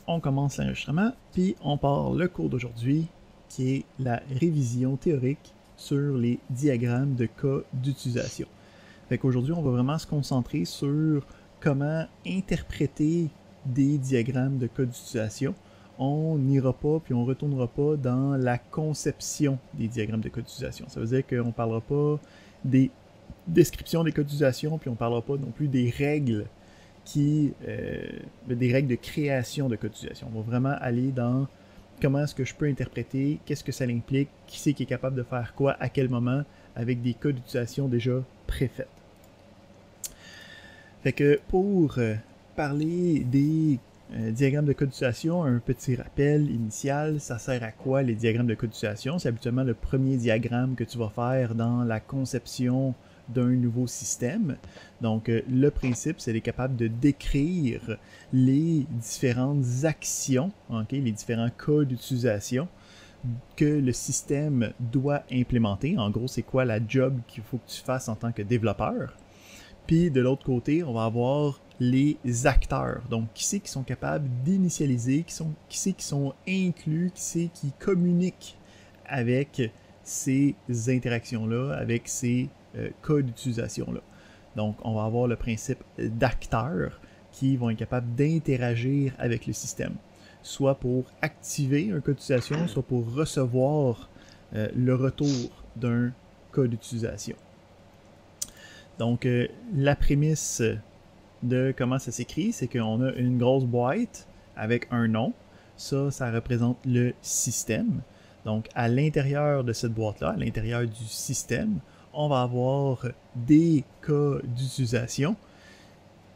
on commence l'enregistrement, puis on part le cours d'aujourd'hui, qui est la révision théorique sur les diagrammes de cas d'utilisation. Fait qu'aujourd'hui, on va vraiment se concentrer sur comment interpréter des diagrammes de cas d'utilisation. On n'ira pas, puis on ne retournera pas dans la conception des diagrammes de cas d'utilisation. Ça veut dire qu'on ne parlera pas des descriptions des cas d'utilisation, puis on ne parlera pas non plus des règles des règles de création de cas d'utilisation. On va vraiment aller dans comment est-ce que je peux interpréter, qu'est-ce que ça implique, qui c'est qui est capable de faire quoi, à quel moment, avec des cas d'utilisation déjà préfaits. Fait que pour parler des diagrammes de cas d'utilisation, un petit rappel initial, ça sert à quoi les diagrammes de cas d'utilisation? C'est habituellement le premier diagramme que tu vas faire dans la conception d'un nouveau système. Donc, le principe, c'est d'être capable de décrire les différentes actions, okay, les différents cas d'utilisation que le système doit implémenter. En gros, c'est quoi la job qu'il faut que tu fasses en tant que développeur. Puis, de l'autre côté, on va avoir les acteurs. Donc, qui c'est qui sont capables d'initialiser, qui c'est qui sont inclus, qui c'est qui communiquent avec ces interactions-là, avec ces cas d'utilisation-là. Donc, on va avoir le principe d'acteurs qui vont être capables d'interagir avec le système, soit pour activer un cas d'utilisation, soit pour recevoir le retour d'un cas d'utilisation. Donc, la prémisse de comment ça s'écrit, c'est qu'on a une grosse boîte avec un nom. Ça représente le système. Donc, à l'intérieur de cette boîte-là, à l'intérieur du système, on va avoir des cas d'utilisation.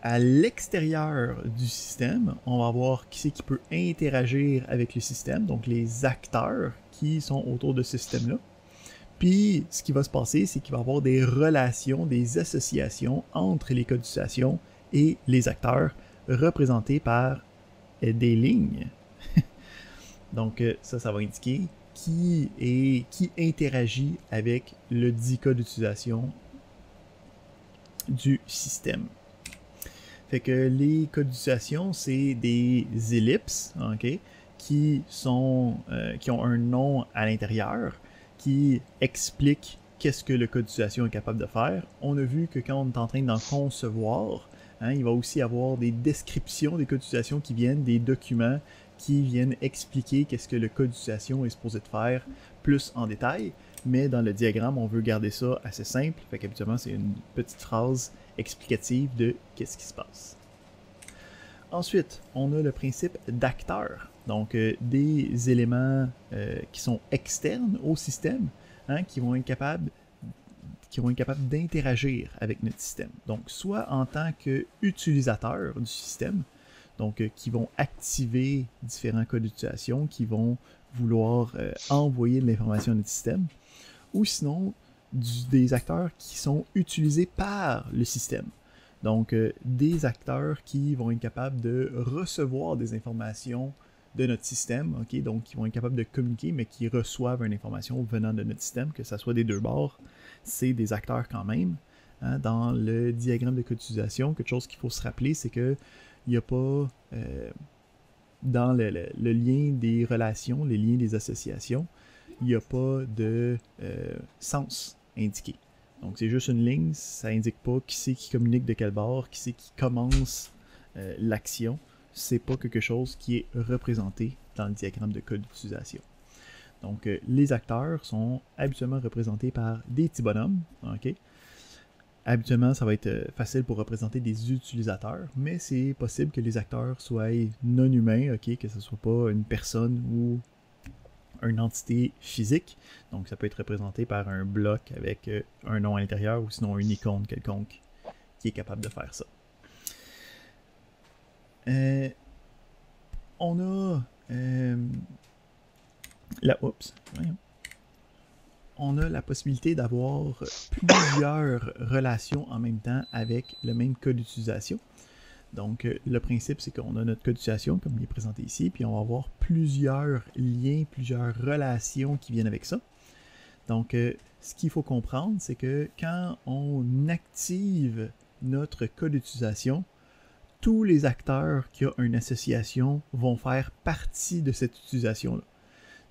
À l'extérieur du système, on va voir qui c'est qui peut interagir avec le système, donc les acteurs qui sont autour de ce système-là. Puis, ce qui va se passer, c'est qu'il va y avoir des relations, des associations entre les cas d'utilisation et les acteurs représentés par des lignes. Donc, ça va indiquer qui interagit avec le dit cas d'utilisation du système. Fait que les cas d'utilisation, c'est des ellipses, okay, qui ont un nom à l'intérieur, qui expliquent qu'est-ce que le cas d'utilisation est capable de faire. On a vu que quand on est en train d'en concevoir, il va aussi y avoir des descriptions des cas d'utilisation qui viennent des documents qui viennent expliquer qu'est-ce que le cas d'utilisation est supposé de faire plus en détail. Mais dans le diagramme, on veut garder ça assez simple. Fait qu'habituellement, c'est une petite phrase explicative de qu'est-ce qui se passe. Ensuite, on a le principe d'acteur. Donc, des éléments qui sont externes au système, qui vont être capables d'interagir avec notre système. Donc, soit en tant qu'utilisateur du système, donc qui vont activer différents cas d'utilisation, qui vont vouloir envoyer de l'information à notre système, ou sinon des acteurs qui sont utilisés par le système. Donc, des acteurs qui vont être capables de recevoir des informations de notre système, okay? Donc qui vont être capables de communiquer, mais qui reçoivent une information venant de notre système, que ce soit des deux bords, c'est des acteurs quand même. Dans le diagramme de cas d'utilisation, quelque chose qu'il faut se rappeler, c'est qu'il n'y a pas, dans le lien des relations, les liens des associations, il n'y a pas de sens indiqué. Donc c'est juste une ligne, ça indique pas qui c'est qui communique de quel bord, qui c'est qui commence l'action. C'est pas quelque chose qui est représenté dans le diagramme de cas d'utilisation. Donc les acteurs sont habituellement représentés par des petits bonhommes. Okay? Habituellement, ça va être facile pour représenter des utilisateurs, mais c'est possible que les acteurs soient non humains, okay? Que ce ne soit pas une personne ou une entité physique. Donc ça peut être représenté par un bloc avec un nom à l'intérieur ou sinon une icône quelconque qui est capable de faire ça. On a on a la possibilité d'avoir plusieurs relations en même temps avec le même cas d'utilisation. Donc, le principe, c'est qu'on a notre cas d'utilisation, comme il est présenté ici, puis on va avoir plusieurs liens, plusieurs relations qui viennent avec ça. Donc, ce qu'il faut comprendre, c'est que quand on active notre cas d'utilisation, tous les acteurs qui ont une association vont faire partie de cette utilisation-là.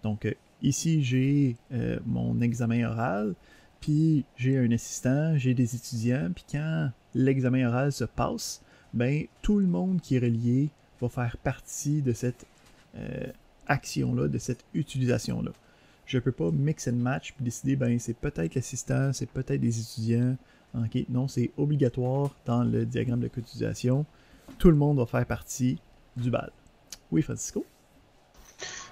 Donc, ici, j'ai mon examen oral, puis j'ai un assistant, j'ai des étudiants, puis quand l'examen oral se passe, ben tout le monde qui est relié va faire partie de cette action-là, de cette utilisation-là. Je ne peux pas mix and match puis décider, ben c'est peut-être l'assistant, c'est peut-être des étudiants. Okay? Non, c'est obligatoire dans le diagramme de code d'utilisation. Tout le monde va faire partie du BAL. Oui, Francisco?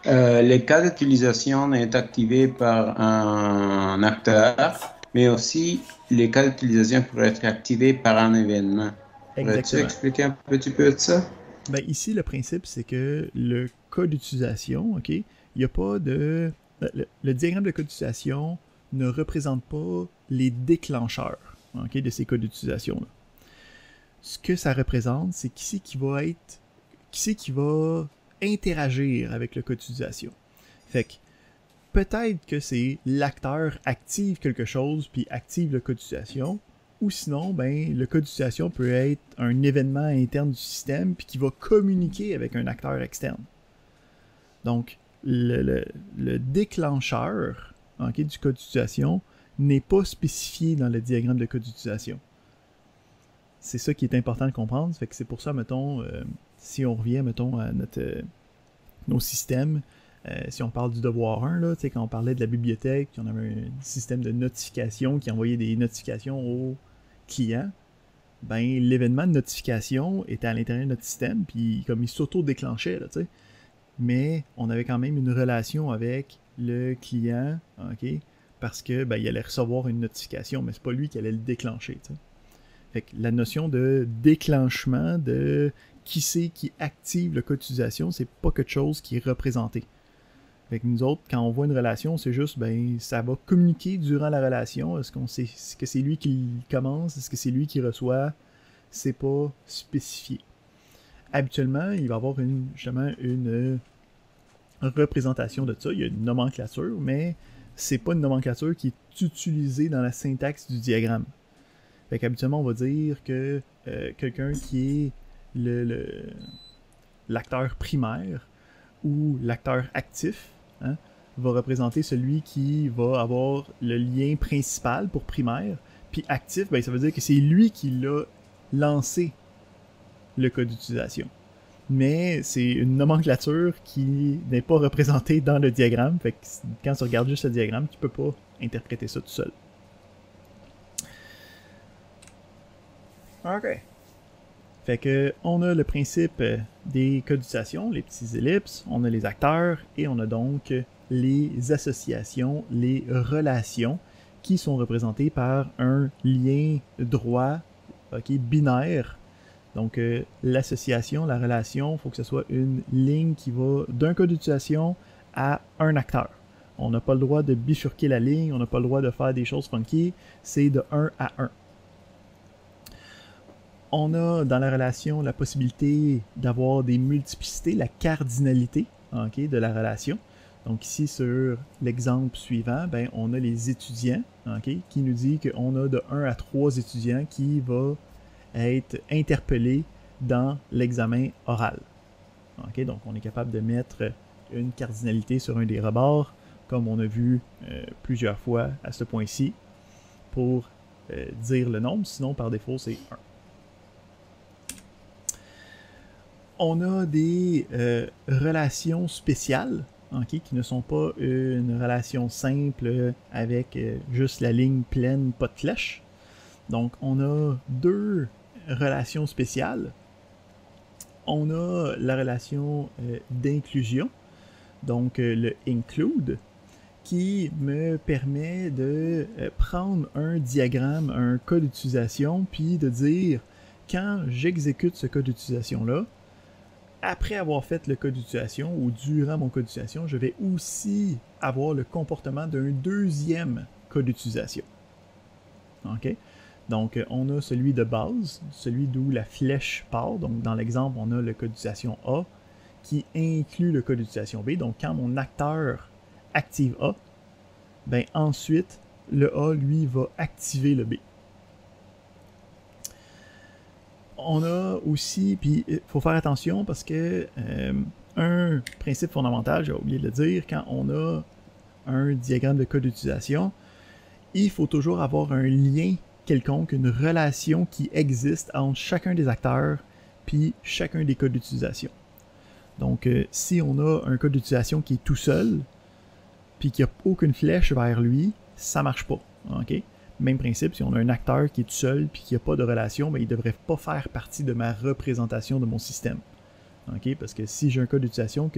Le cas d'utilisation est activé par un acteur, mais aussi le cas d'utilisation pourrait être activé par un événement. Pourrais-tu Exactement. expliquer un petit peu de ça? Ben, ici, le principe, c'est que le cas d'utilisation, OK, il n'y a pas de... Le diagramme de cas d'utilisation ne représente pas les déclencheurs, OK, de ces cas d'utilisation-là. Ce que ça représente, c'est qui c'est qui va interagir avec le cas d'utilisation. Fait que peut-être que c'est l'acteur active quelque chose puis active le cas d'utilisation, ou sinon, ben, le cas d'utilisation peut être un événement interne du système puis qui va communiquer avec un acteur externe. Donc, le déclencheur okay, du cas d'utilisation n'est pas spécifié dans le diagramme de cas d'utilisation. C'est ça qui est important de comprendre. Fait que c'est pour ça, mettons, si on revient, mettons, à nos systèmes, si on parle du devoir 1, là, quand on parlait de la bibliothèque, on avait un système de notification qui envoyait des notifications aux clients, ben l'événement de notification était à l'intérieur de notre système, puis comme il s'auto-déclenchait, là, tu sais. Mais on avait quand même une relation avec le client, ok, parce que ben, il allait recevoir une notification, mais c'est pas lui qui allait le déclencher, tu sais. Fait que la notion de déclenchement, de qui c'est qui active le cas d'utilisation, c'est pas quelque chose qui est représenté. Fait que nous autres, quand on voit une relation, c'est juste, ben, ça va communiquer durant la relation. Est-ce que c'est lui qui commence? Est-ce que c'est lui qui reçoit? C'est pas spécifié. Habituellement, il va y avoir justement une représentation de ça. Il y a une nomenclature, mais c'est pas une nomenclature qui est utilisée dans la syntaxe du diagramme. Fait qu'habituellement, on va dire que quelqu'un qui est l'acteur primaire ou l'acteur actif hein, va représenter celui qui va avoir le lien principal pour primaire. Puis actif, ben, ça veut dire que c'est lui qui l'a lancé le cas d'utilisation. Mais c'est une nomenclature qui n'est pas représentée dans le diagramme. Fait que quand tu regardes juste le diagramme, tu peux pas interpréter ça tout seul. OK. Fait que on a le principe des cas d'utilisation, les petits ellipses, on a les acteurs et on a donc les associations, les relations qui sont représentées par un lien droit okay, binaire. Donc l'association, la relation, il faut que ce soit une ligne qui va d'un cas d'utilisation à un acteur. On n'a pas le droit de bifurquer la ligne, on n'a pas le droit de faire des choses funky, c'est de 1 à 1. On a dans la relation la possibilité d'avoir des multiplicités, la cardinalité okay, de la relation. Donc ici, sur l'exemple suivant, ben, on a les étudiants okay, qui nous dit qu'on a de 1 à 3 étudiants qui va être interpellés dans l'examen oral. Okay, donc on est capable de mettre une cardinalité sur un des rebords, comme on a vu plusieurs fois à ce point-ci, pour dire le nombre, sinon par défaut c'est 1. On a des relations spéciales okay, qui ne sont pas une relation simple avec juste la ligne pleine, pas de flèche. Donc, on a deux relations spéciales. On a la relation d'inclusion, donc le include, qui me permet de prendre un diagramme, un cas d'utilisation, puis de dire, quand j'exécute ce cas d'utilisation-là, après avoir fait le cas d'utilisation ou durant mon cas d'utilisation, je vais aussi avoir le comportement d'un deuxième cas d'utilisation. OK? Donc, on a celui de base, celui d'où la flèche part. Donc, dans l'exemple, on a le cas d'utilisation A qui inclut le cas d'utilisation B. Donc, quand mon acteur active A, ben ensuite, le A, lui, va activer le B. on a aussi, puis il faut faire attention parce que un principe fondamental, j'ai oublié de le dire, quand on a un diagramme de cas d'utilisation, il faut toujours avoir un lien quelconque, une relation qui existe entre chacun des acteurs puis chacun des cas d'utilisation. Donc, si on a un cas d'utilisation qui est tout seul, puis qu'il n'y a aucune flèche vers lui, ça marche pas. Okay? Même principe, si on a un acteur qui est tout seul puis qu'il n'y a pas de relation, ben, il ne devrait pas faire partie de ma représentation de mon système. Okay? Parce que si j'ai un cas d'utilisation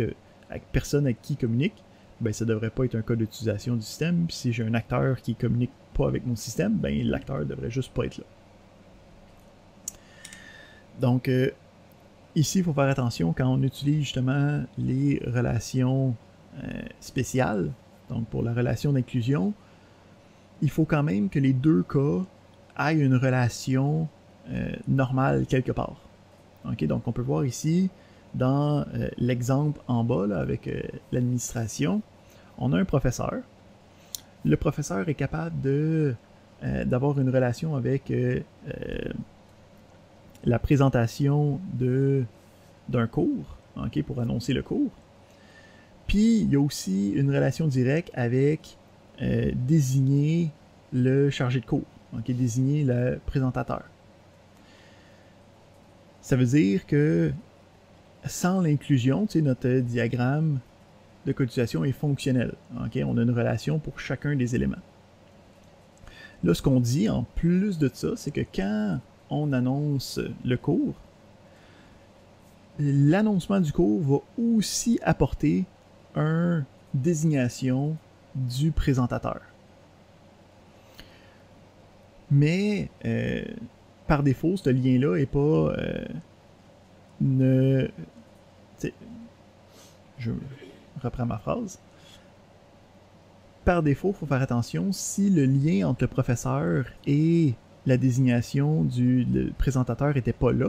avec personne avec qui communique, ben, ça ne devrait pas être un cas d'utilisation du système. Puis si j'ai un acteur qui ne communique pas avec mon système, ben, l'acteur ne devrait juste pas être là. Donc, ici, il faut faire attention quand on utilise justement les relations spéciales. Donc, pour la relation d'inclusion, il faut quand même que les deux cas aient une relation normale quelque part. Okay? Donc, on peut voir ici, dans l'exemple en bas, là, avec l'administration, on a un professeur. Le professeur est capable d'avoir une relation avec la présentation d'un cours, okay, pour annoncer le cours. Puis, il y a aussi une relation directe avec désigner le chargé de cours, okay, désigner le présentateur. Ça veut dire que sans l'inclusion, tu sais, notre diagramme de cas d'utilisation est fonctionnel. Okay? On a une relation pour chacun des éléments. Là, ce qu'on dit en plus de ça, c'est que quand on annonce le cours, l'annoncement du cours va aussi apporter une désignation du présentateur. Mais par défaut, ce lien-là n'est pas je reprends ma phrase. Par défaut, il faut faire attention, si le lien entre le professeur et la désignation du présentateur n'était pas là,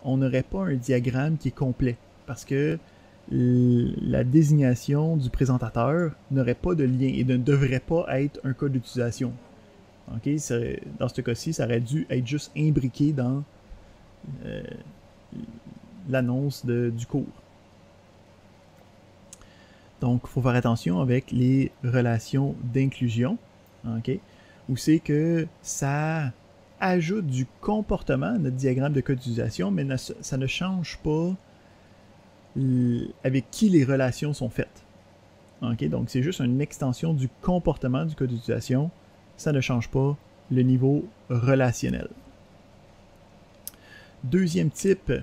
on n'aurait pas un diagramme qui est complet. Parce que la désignation du présentateur n'aurait pas de lien et ne devrait pas être un cas d'utilisation. Okay? Dans ce cas-ci, ça aurait dû être juste imbriqué dans l'annonce du cours. Donc, il faut faire attention avec les relations d'inclusion, okay? Où c'est que ça ajoute du comportement à notre diagramme de cas d'utilisation, mais ça ne change pas avec qui les relations sont faites. Okay? Donc, c'est juste une extension du comportement du cas d'utilisation, ça ne change pas le niveau relationnel. Deuxième type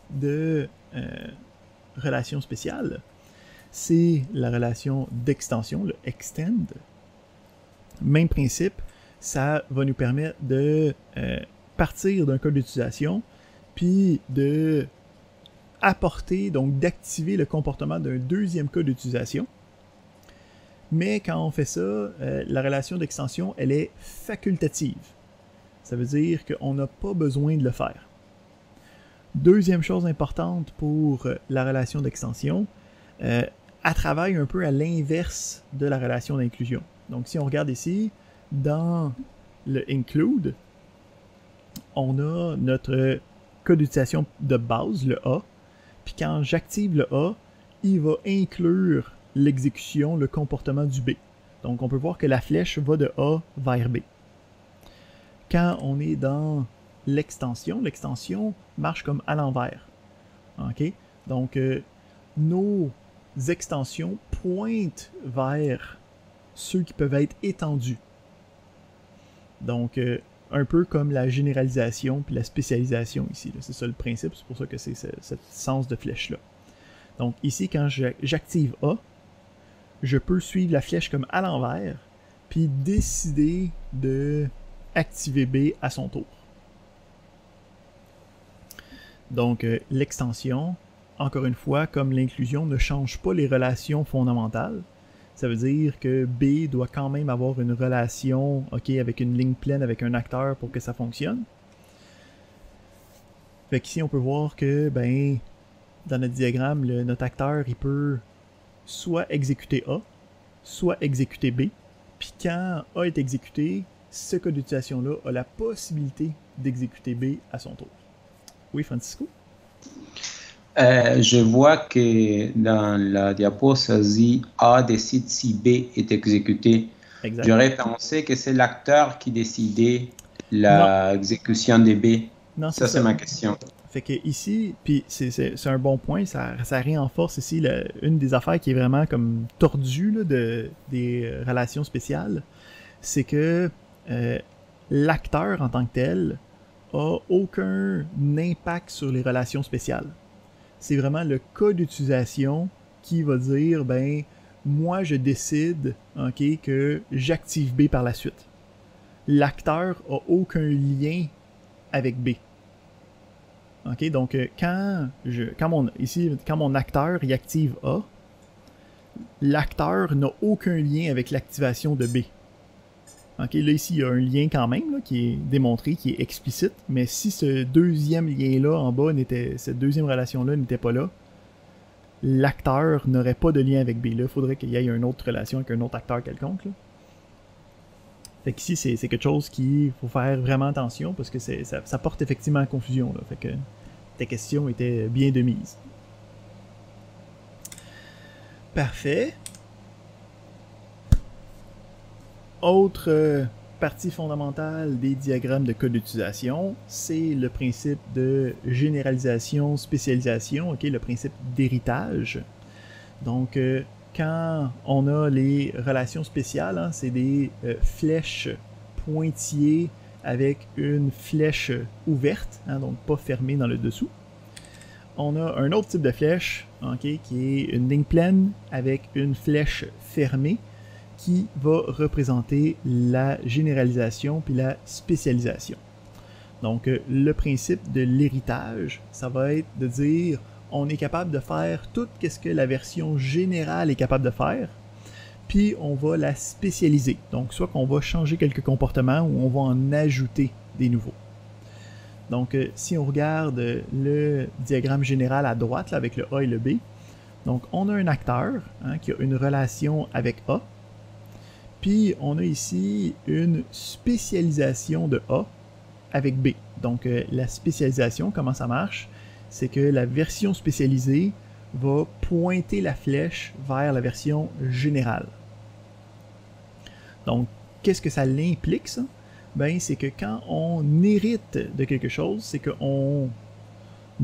de relation spéciale, c'est la relation d'extension, le extend. Même principe, ça va nous permettre de partir d'un cas d'utilisation, puis de apporter, donc d'activer le comportement d'un deuxième cas d'utilisation. Mais quand on fait ça, la relation d'extension, elle est facultative. Ça veut dire qu'on n'a pas besoin de le faire. Deuxième chose importante pour la relation d'extension, elle travaille un peu à l'inverse de la relation d'inclusion. Donc, si on regarde ici, dans le include, on a notre cas d'utilisation de base, le A, puis quand j'active le A, il va inclure l'exécution, le comportement du B. Donc, on peut voir que la flèche va de A vers B. Quand on est dans l'extension marche comme à l'envers. Okay? Donc, nos extensions pointent vers ceux qui peuvent être étendus. Donc, un peu comme la généralisation puis la spécialisation ici. C'est ça le principe, c'est pour ça que c'est ce sens de flèche-là. Donc, ici, quand j'active A, je peux suivre la flèche comme à l'envers, puis décider de activer B à son tour. Donc, l'extension, encore une fois, comme l'inclusion, ne change pas les relations fondamentales. Ça veut dire que B doit quand même avoir une relation, okay, avec une ligne pleine, avec un acteur pour que ça fonctionne. Fait qu'ici, on peut voir que, ben, dans notre diagramme, notre acteur, il peut soit exécuter A, soit exécuter B. Puis quand A est exécuté, ce cas d'utilisation-là a la possibilité d'exécuter B à son tour. Oui, Francisco? Je vois que dans la diapo, ça dit A décide si B est exécuté. Exact. J'aurais pensé que c'est l'acteur qui décidait Non, l'exécution de B. non, c'est Ça, c'est ça. ma question. Fait que ici, puis c'est un bon point, ça renforce ici une des affaires qui est vraiment comme tordue là, des relations spéciales, c'est que l'acteur en tant que tel a aucun impact sur les relations spéciales. C'est vraiment le cas d'utilisation qui va dire, ben, moi je décide, ok, que j'active B par la suite. L'acteur a aucun lien avec B. Ok, donc quand mon acteur y active A, l'acteur n'a aucun lien avec l'activation de B. Ok, là ici il y a un lien quand même là, qui est démontré, qui est explicite, mais si ce deuxième lien-là en bas cette deuxième relation-là n'était pas là, l'acteur n'aurait pas de lien avec B. Là, il faudrait qu'il y ait une autre relation avec un autre acteur quelconque. Là. Fait qu'ici, c'est quelque chose qu'il faut faire vraiment attention parce que ça porte effectivement à confusion. Là. Fait que ta question était bien de mise. Parfait. Autre partie fondamentale des diagrammes de code d'utilisation, c'est le principe de généralisation, spécialisation, okay, le principe d'héritage. Donc, quand on a les relations spéciales, hein, c'est des flèches pointillées avec une flèche ouverte, hein, donc pas fermée dans le dessous. On a un autre type de flèche, okay, qui est une ligne pleine avec une flèche fermée qui va représenter la généralisation puis la spécialisation. Donc, le principe de l'héritage, ça va être de dire on est capable de faire tout ce que la version générale est capable de faire, puis on va la spécialiser. Donc, soit qu'on va changer quelques comportements ou on va en ajouter des nouveaux. Donc, si on regarde le diagramme général à droite, là, avec le A et le B, donc on a un acteur hein, qui a une relation avec A, puis on a ici une spécialisation de A avec B. Donc la spécialisation, comment ça marche? C'est que la version spécialisée va pointer la flèche vers la version générale. Donc, qu'est-ce que ça l'implique, ça? Ben, c'est que quand on hérite de quelque chose, c'est qu'on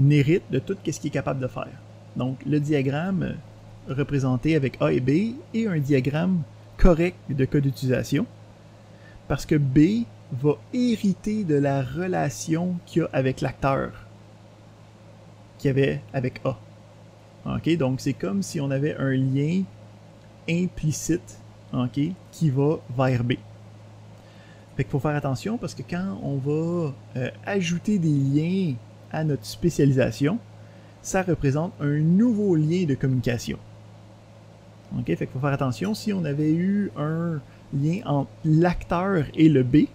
hérite de tout ce qu'il est capable de faire. Donc, le diagramme représenté avec A et B est un diagramme correct de code d'utilisation parce que B va hériter de la relation qu'il y a avec l'acteur qu'il y avait avec A. Okay? Donc c'est comme si on avait un lien implicite okay, qui va vers B. Fait qu'il faut faire attention parce que quand on va ajouter des liens à notre spécialisation, ça représente un nouveau lien de communication. Ok, fait qu'il faut faire attention. Si on avait eu un lien entre l'acteur et le B,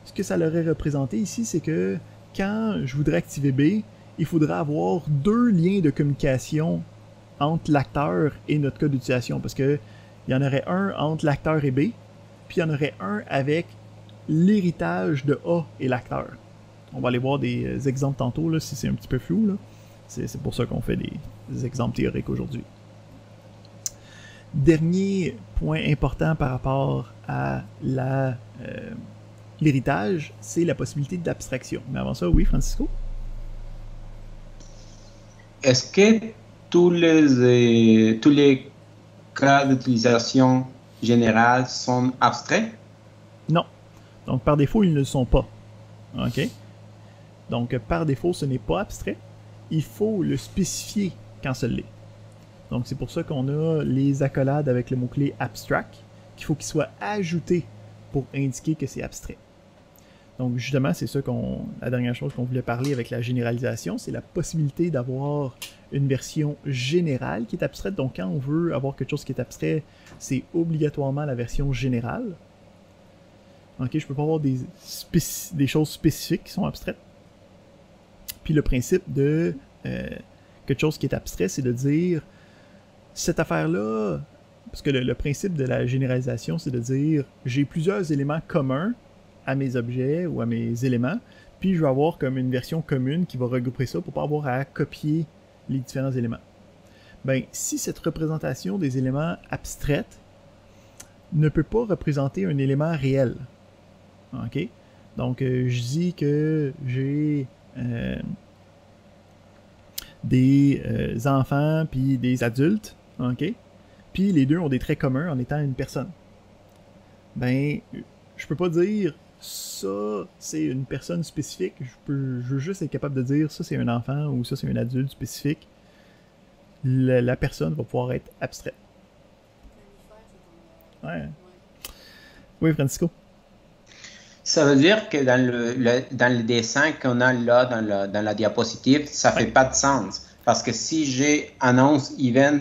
ce que ça l'aurait représenté ici, c'est que quand je voudrais activer B, il faudrait avoir deux liens de communication entre l'acteur et notre code d'utilisation. Parce que il y en aurait un entre l'acteur et B, puis il y en aurait un avec l'héritage de A et l'acteur. On va aller voir des exemples tantôt, là, si c'est un petit peu flou. Là. C'est pour ça qu'on fait des exemples théoriques aujourd'hui. Dernier point important par rapport à l'héritage, c'est la possibilité d'abstraction. Mais avant ça, oui, Francisco? Est-ce que tous les cas d'utilisation générale sont abstraits? Non. Donc, par défaut, ils ne le sont pas. OK? Donc, par défaut, ce n'est pas abstrait. Il faut le spécifier quand ce l'est. Donc, c'est pour ça qu'on a les accolades avec le mot-clé abstract, qu'il faut qu'il soit ajouté pour indiquer que c'est abstrait. Donc, justement, c'est ça la dernière chose qu'on voulait parler avec la généralisation, c'est la possibilité d'avoir une version générale qui est abstraite. Donc, quand on veut avoir quelque chose qui est abstrait, c'est obligatoirement la version générale. Ok, je peux pas avoir des choses spécifiques qui sont abstraites. Puis le principe de quelque chose qui est abstrait, c'est de dire cette affaire-là, parce que le principe de la généralisation, c'est de dire j'ai plusieurs éléments communs à mes objets ou à mes éléments, Puis je vais avoir comme une version commune qui va regrouper ça pour pas avoir à copier les différents éléments. Ben, si cette représentation des éléments abstraites ne peut pas représenter un élément réel, ok? Donc, je dis que j'ai des enfants puis des adultes, ok? Puis les deux ont des traits communs en étant une personne. Ben, je peux pas dire ça, c'est une personne spécifique. Je veux juste être capable de dire ça, c'est un enfant ou ça, c'est un adulte spécifique. La personne va pouvoir être abstraite. Ouais. Oui, Francisco. Ça veut dire que dans le dessin qu'on a là, dans la diapositive, ça fait pas de sens. Parce que si j'ai annonce event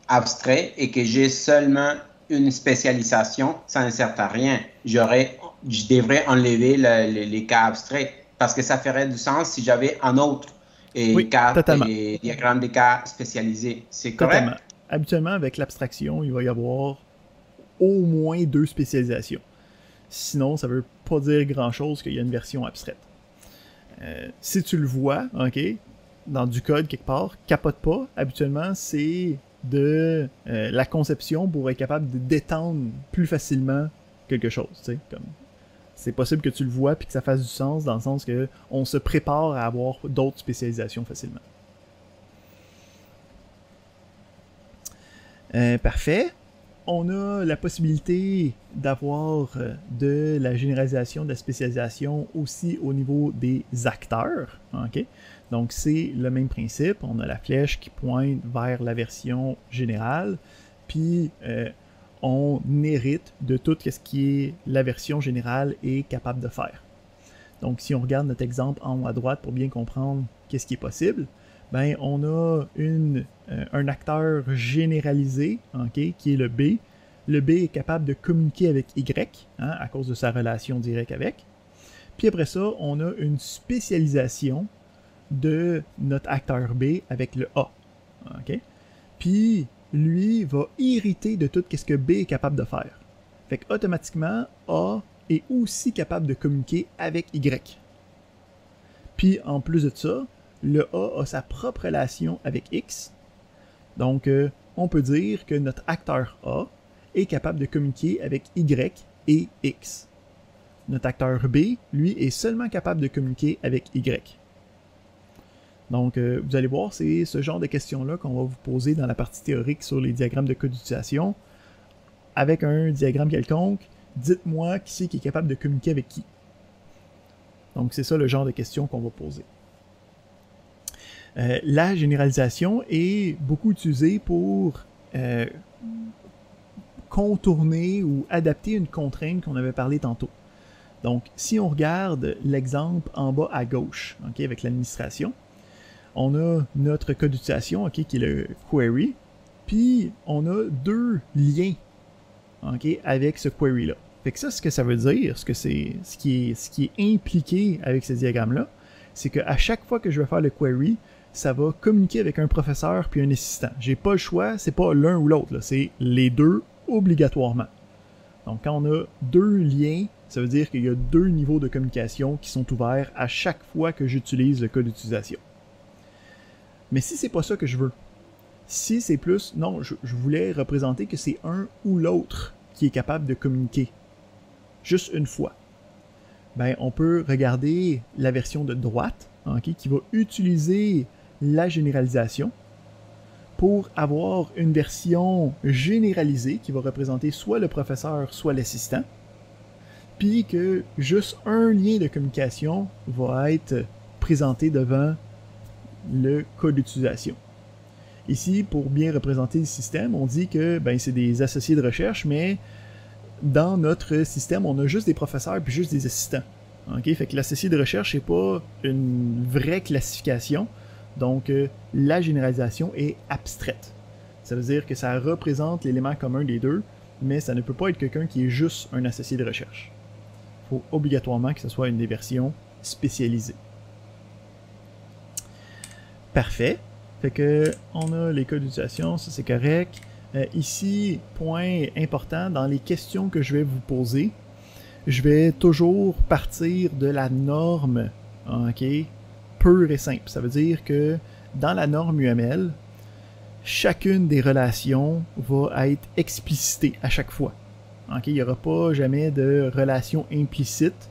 abstrait et que j'ai seulement une spécialisation, ça ne sert à rien. Je devrais enlever les cas abstraits parce que ça ferait du sens si j'avais un autre diagramme de cas spécialisé. C'est correct? Totalement. Habituellement, avec l'abstraction, il va y avoir au moins 2 spécialisations. Sinon, ça veut pas dire grand-chose qu'il y a une version abstraite. Si tu le vois, ok, dans du code quelque part, capote pas. Habituellement, c'est de la conception pour être capable d'étendre plus facilement quelque chose. Comme c'est possible que tu le vois puis que ça fasse du sens dans le sens que on se prépare à avoir d'autres spécialisations facilement. Parfait. On a la possibilité d'avoir de la généralisation, de la spécialisation aussi au niveau des acteurs. Okay? Donc c'est le même principe. On a la flèche qui pointe vers la version générale, puis on hérite de tout ce qui est la version générale est capable de faire. Donc si on regarde notre exemple en haut à droite pour bien comprendre qu'est-ce qui est possible, ben on a un acteur généralisé, okay, qui est le B. Le B est capable de communiquer avec Y, à cause de sa relation directe avec. Puis après ça, on a une spécialisation de notre acteur B avec le A. Okay? Puis lui va hériter de tout ce que B est capable de faire. Fait qu'automatiquement, A est aussi capable de communiquer avec Y. Puis en plus de ça, le A a sa propre relation avec X. Donc, on peut dire que notre acteur A est capable de communiquer avec Y et X. Notre acteur B, lui, est seulement capable de communiquer avec Y. Donc, vous allez voir, c'est ce genre de questions-là qu'on va vous poser dans la partie théorique sur les diagrammes de code d'utilisation. Avec un diagramme quelconque, dites-moi qui c'est qui est capable de communiquer avec qui. Donc, c'est ça le genre de questions qu'on va poser. La généralisation est beaucoup utilisée pour contourner ou adapter une contrainte qu'on avait parlé tantôt. Donc, si on regarde l'exemple en bas à gauche, okay, avec l'administration, on a notre code d'utilisation, okay, qui est le query, puis on a 2 liens, okay, avec ce query-là. Fait que ça, ce que ça veut dire, ce qui est impliqué avec ce diagramme-là, c'est qu'à chaque fois que je vais faire le query, ça va communiquer avec un professeur puis un assistant. J'ai pas le choix, c'est pas l'un ou l'autre, c'est les deux obligatoirement. Donc quand on a 2 liens, ça veut dire qu'il y a 2 niveaux de communication qui sont ouverts à chaque fois que j'utilise le code d'utilisation. Mais si c'est pas ça que je veux, si c'est plus, non, je voulais représenter que c'est un ou l'autre qui est capable de communiquer, juste une fois, ben on peut regarder la version de droite, okay, qui va utiliser la généralisation pour avoir une version généralisée qui va représenter soit le professeur, soit l'assistant, puis que juste un lien de communication va être présenté devant le code d'utilisation. Ici, pour bien représenter le système, on dit que ben, c'est des associés de recherche, mais dans notre système, on a juste des professeurs puis juste des assistants. Okay? Fait que l'associé de recherche n'est pas une vraie classification, donc la généralisation est abstraite. Ça veut dire que ça représente l'élément commun des deux, mais ça ne peut pas être quelqu'un qui est juste un associé de recherche. Il faut obligatoirement que ce soit une des versions spécialisées. Parfait. Fait que on a les codes d'utilisation, ça c'est correct. Ici, point important, dans les questions que je vais vous poser, je vais toujours partir de la norme ok, pure et simple. Ça veut dire que dans la norme UML, chacune des relations va être explicitée à chaque fois. Okay? Il n'y aura pas jamais de relation implicite.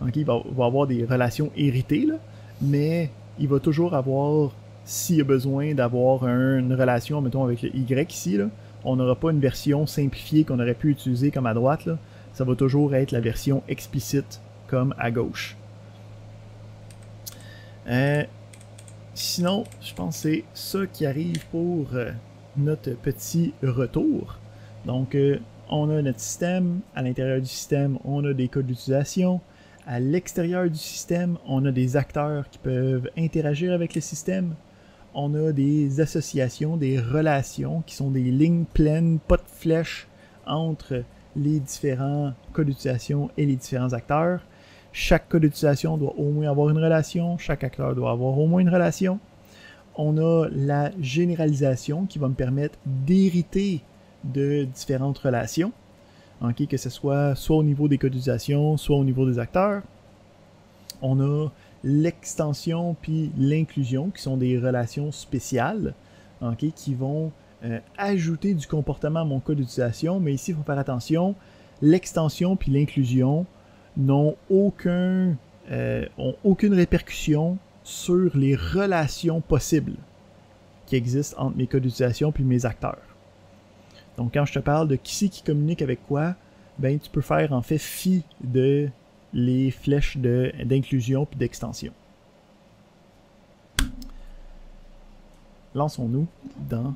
Okay? Il va avoir des relations héritées, là, mais il va toujours avoir, s'il y a besoin d'avoir une relation, mettons avec le Y ici, là, on n'aura pas une version simplifiée qu'on aurait pu utiliser comme à droite. Là. Ça va toujours être la version explicite comme à gauche. Sinon, je pense que c'est ça qui arrive pour notre petit retour. Donc, on a notre système. À l'intérieur du système, on a des codes d'utilisation. À l'extérieur du système, on a des acteurs qui peuvent interagir avec le système. On a des associations, des relations qui sont des lignes pleines, pas de flèches entre les différents codes d'utilisation et les différents acteurs. Chaque code d'utilisation doit au moins avoir une relation, chaque acteur doit avoir au moins une relation. On a la généralisation qui va me permettre d'hériter de différentes relations, okay, que ce soit au niveau des codes d'utilisation, soit au niveau des acteurs. On a l'extension puis l'inclusion qui sont des relations spéciales, okay, qui vont ajouter du comportement à mon code d'utilisation, mais ici il faut faire attention, l'extension puis l'inclusion n'ont aucune répercussion sur les relations possibles qui existent entre mes codes d'utilisation puis mes acteurs. Donc quand je te parle de qui c'est qui communique avec quoi, ben tu peux faire en fait fi de les flèches d'inclusion puis d'extension. Lançons-nous dans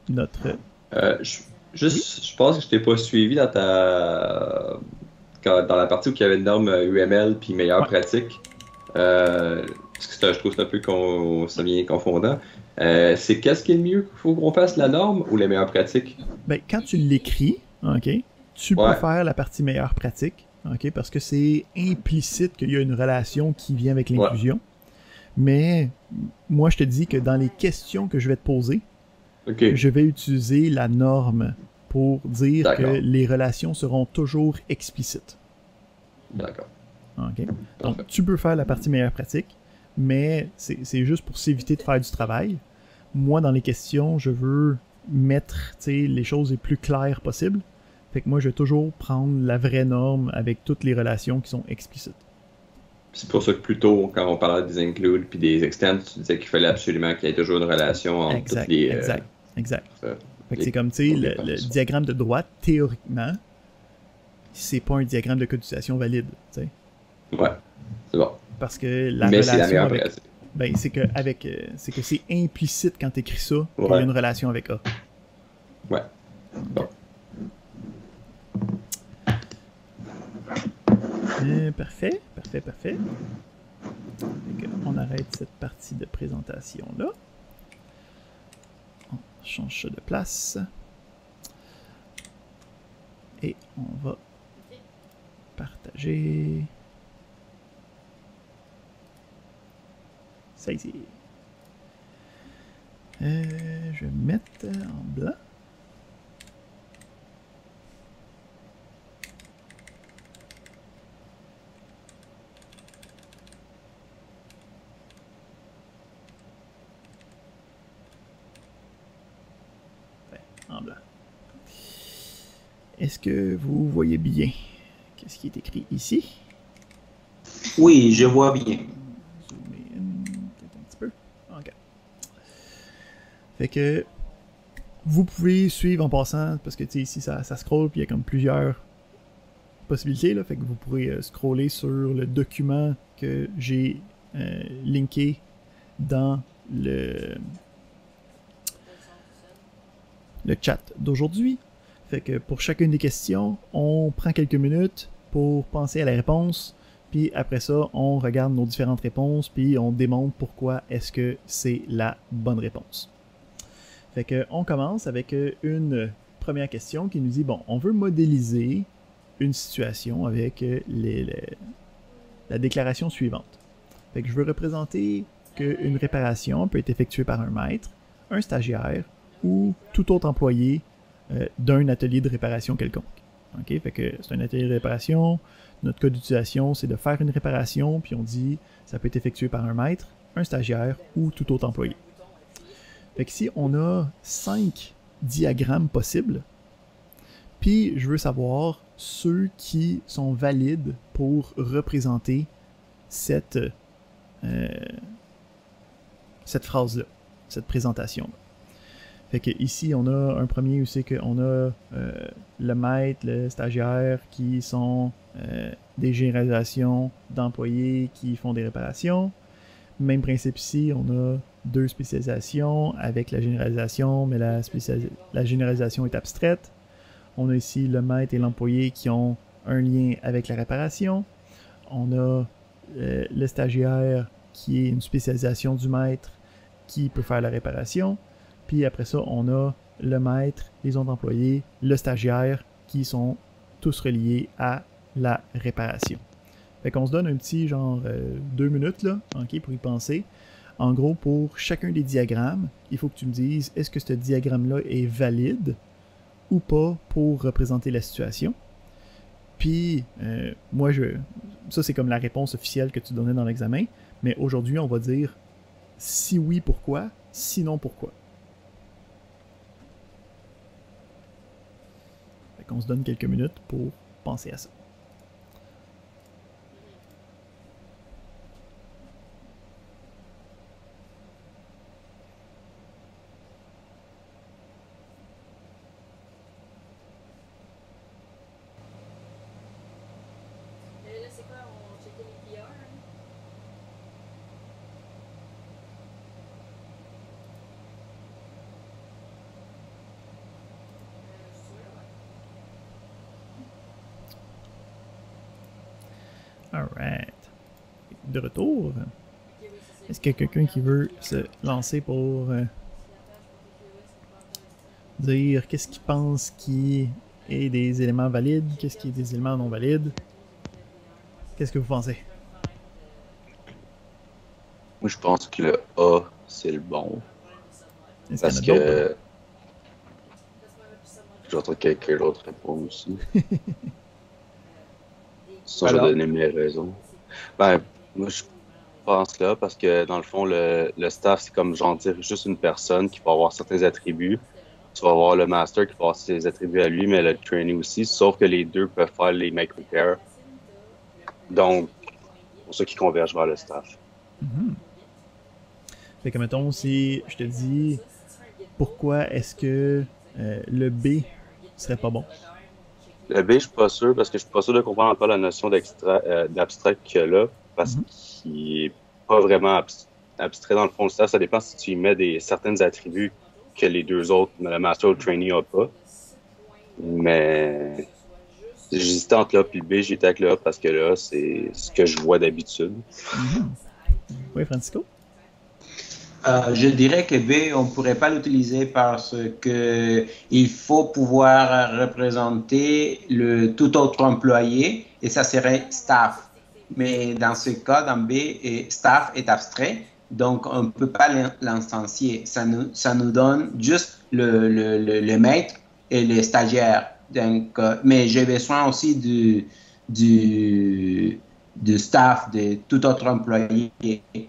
notre... Je pense que je t'ai pas suivi dans dans la partie où il y avait une norme UML puis meilleure pratique. Parce que je trouve que c'est un peu ça vient confondant. C'est qu'est-ce qui est le mieux qu'il faut qu'on fasse, la norme ou les meilleures pratiques? Ben, quand tu l'écris, okay, tu peux faire la partie meilleure pratique, okay, parce que c'est implicite qu'il y a une relation qui vient avec l'inclusion. Ouais. Mais moi, je te dis que dans les questions que je vais te poser, je vais utiliser la norme pour dire que les relations seront toujours explicites. D'accord. Okay. Donc, tu peux faire la partie meilleure pratique, mais c'est juste pour s'éviter de faire du travail. Moi, dans les questions, je veux mettre les choses les plus claires possibles. Fait que moi, je vais toujours prendre la vraie norme avec toutes les relations qui sont explicites. C'est pour ça que plus tôt, quand on parlait des includes puis des extends, tu disais qu'il fallait absolument qu'il y ait toujours une relation entre toutes les... Exact. Fait que c'est comme, tu sais, le diagramme de droite, théoriquement, c'est pas un diagramme de code d'utilisation valide, tu sais. Ouais, c'est bon. Parce que la relation c'est la meilleure avec... Ben, c'est que c'est implicite quand tu écris ça qu'il y a une relation avec A. Ouais. Bon. Parfait. On arrête cette partie de présentation-là. On change ça de place. Et on va partager. Ça ici. Je vais mettre en blanc. En blanc. Est-ce que vous voyez bien qu'est-ce qui est écrit ici? Oui, je vois bien. Zoomer in peut-être un petit peu. OK. Fait que vous pouvez suivre en passant, parce que ici ça scroll, puis il y a comme plusieurs possibilités, là, fait que vous pourrez scroller sur le document que j'ai linké dans le chat d'aujourd'hui. Fait que pour chacune des questions, on prend quelques minutes pour penser à la réponse, puis après ça, on regarde nos différentes réponses, puis on démontre pourquoi est-ce que c'est la bonne réponse. Fait que on commence avec une première question qui nous dit, bon, on veut modéliser une situation avec la déclaration suivante. Fait que je veux représenter qu'une réparation peut être effectuée par un maître, un stagiaire ou tout autre employé d'un atelier de réparation quelconque. OK? Fait que c'est un atelier de réparation. Notre cas d'utilisation, c'est de faire une réparation, puis on dit ça peut être effectué par un maître, un stagiaire ou tout autre employé. Fait qu'ici, on a 5 diagrammes possibles. Puis, je veux savoir ceux qui sont valides pour représenter cette phrase-là, cette présentation-là. Fait que ici, on a un premier où c'est qu'on a le maître, le stagiaire qui sont des généralisations d'employés qui font des réparations. Même principe ici, on a 2 spécialisations avec la généralisation, mais la généralisation est abstraite. On a ici le maître et l'employé qui ont un lien avec la réparation. On a le stagiaire qui est une spécialisation du maître qui peut faire la réparation. Puis après ça, on a le maître, les autres employés, le stagiaire qui sont tous reliés à la réparation. Fait qu'on se donne un petit genre 2 minutes là, okay, pour y penser. En gros, pour chacun des diagrammes, il faut que tu me dises est-ce que ce diagramme-là est valide ou pas pour représenter la situation. Puis, moi, ça c'est comme la réponse officielle que tu donnais dans l'examen, mais aujourd'hui, on va dire si oui, pourquoi, sinon pourquoi. Fait qu'on se donne quelques minutes pour penser à ça. Alright. De retour. Est-ce qu'il y a quelqu'un qui veut se lancer pour dire qu'est-ce qu'il pense qui est des éléments valides, qu'est-ce qui est des éléments non valides? Qu'est-ce que vous pensez? Moi, je pense que le A, c'est le bon. Parce qu'il y en a que... J'entends quelqu'un d'autre répondre aussi. Ça, je vais donner mes raisons. Ben, moi, je pense là, parce que dans le fond, le staff, c'est comme, genre, dire juste une personne qui peut avoir certains attributs. Tu vas avoir le master qui va avoir ses attributs à lui, mais le trainee aussi, sauf que les deux peuvent faire les make repair. Donc, pour ça qu'ils convergent vers le staff. Mm-hmm. Fait que, mettons, si je te dis pourquoi est-ce que le B serait pas bon? Le B, je suis pas sûr, parce que je suis pas sûr de comprendre encore la notion d'abstrait qu'il y a là, parce qu'il est pas vraiment abstrait dans le fond. Ça dépend si tu y mets certains attributs que les deux autres, le master ou le trainee n'a pas. Mais j'hésitais entre là puis le B, j'étais avec le A parce que là, c'est ce que je vois d'habitude. Mm-hmm. Oui, Francisco? Je dirais que B, on ne pourrait pas l'utiliser parce que il faut pouvoir représenter le tout autre employé et ça serait staff. Mais dans ce cas, dans B, staff est abstrait, donc on ne peut pas l'instancier. Ça nous donne juste le maître et les stagiaires. Donc, mais j'ai besoin aussi du staff, de tout autre employé.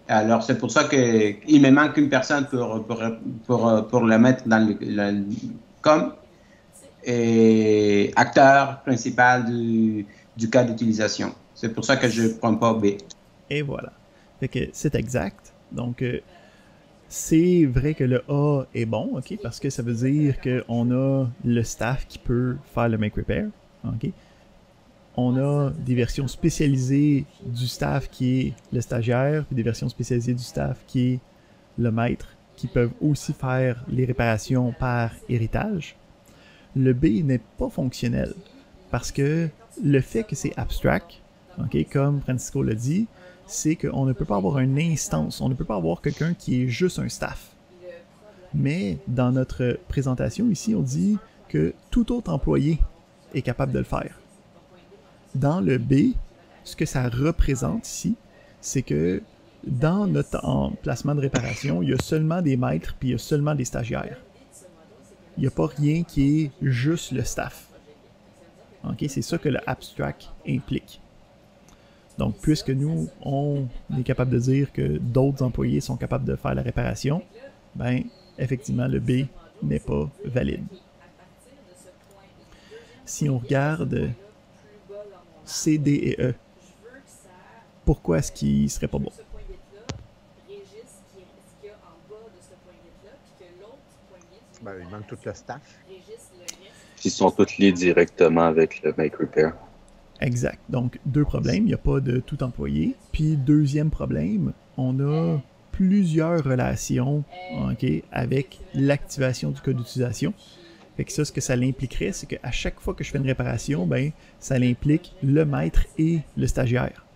Alors, c'est pour ça qu'il me manque une personne pour le mettre dans comme acteur principal du cas d'utilisation. C'est pour ça que je ne prends pas B. Et voilà. Fait que c'est exact. Donc, c'est vrai que le A est bon, ok, parce que ça veut dire qu'on a le staff qui peut faire le make repair, ok. On a des versions spécialisées du staff qui est le stagiaire, puis des versions spécialisées du staff qui est le maître, qui peuvent aussi faire les réparations par héritage. Le B n'est pas fonctionnel, parce que le fait que c'est abstract, okay, comme Francisco l'a dit, c'est qu'on ne peut pas avoir une instance, on ne peut pas avoir quelqu'un qui est juste un staff. Mais dans notre présentation ici, on dit que tout autre employé est capable de le faire. Dans le B, ce que ça représente ici, c'est que dans notre emplacement de réparation, il y a seulement des maîtres puis il y a seulement des stagiaires. Il n'y a pas rien qui est juste le staff. OK? C'est ça que le abstract implique. Donc, puisque nous, on est capable de dire que d'autres employés sont capables de faire la réparation, ben, effectivement, le B n'est pas valide. Si on regarde C, D et E, pourquoi est-ce qu'il ne serait pas bon? Ben, il manque tout le staff. Ils sont tous liés directement avec le Make Repair. Exact. Donc, deux problèmes. Il n'y a pas de tout employé. Puis, deuxième problème, on a plusieurs relations, OK, avec l'activation du code d'utilisation. Fait que ça, ce que ça l'impliquerait, c'est qu'à chaque fois que je fais une réparation, ben, ça l'implique le maître et le stagiaire.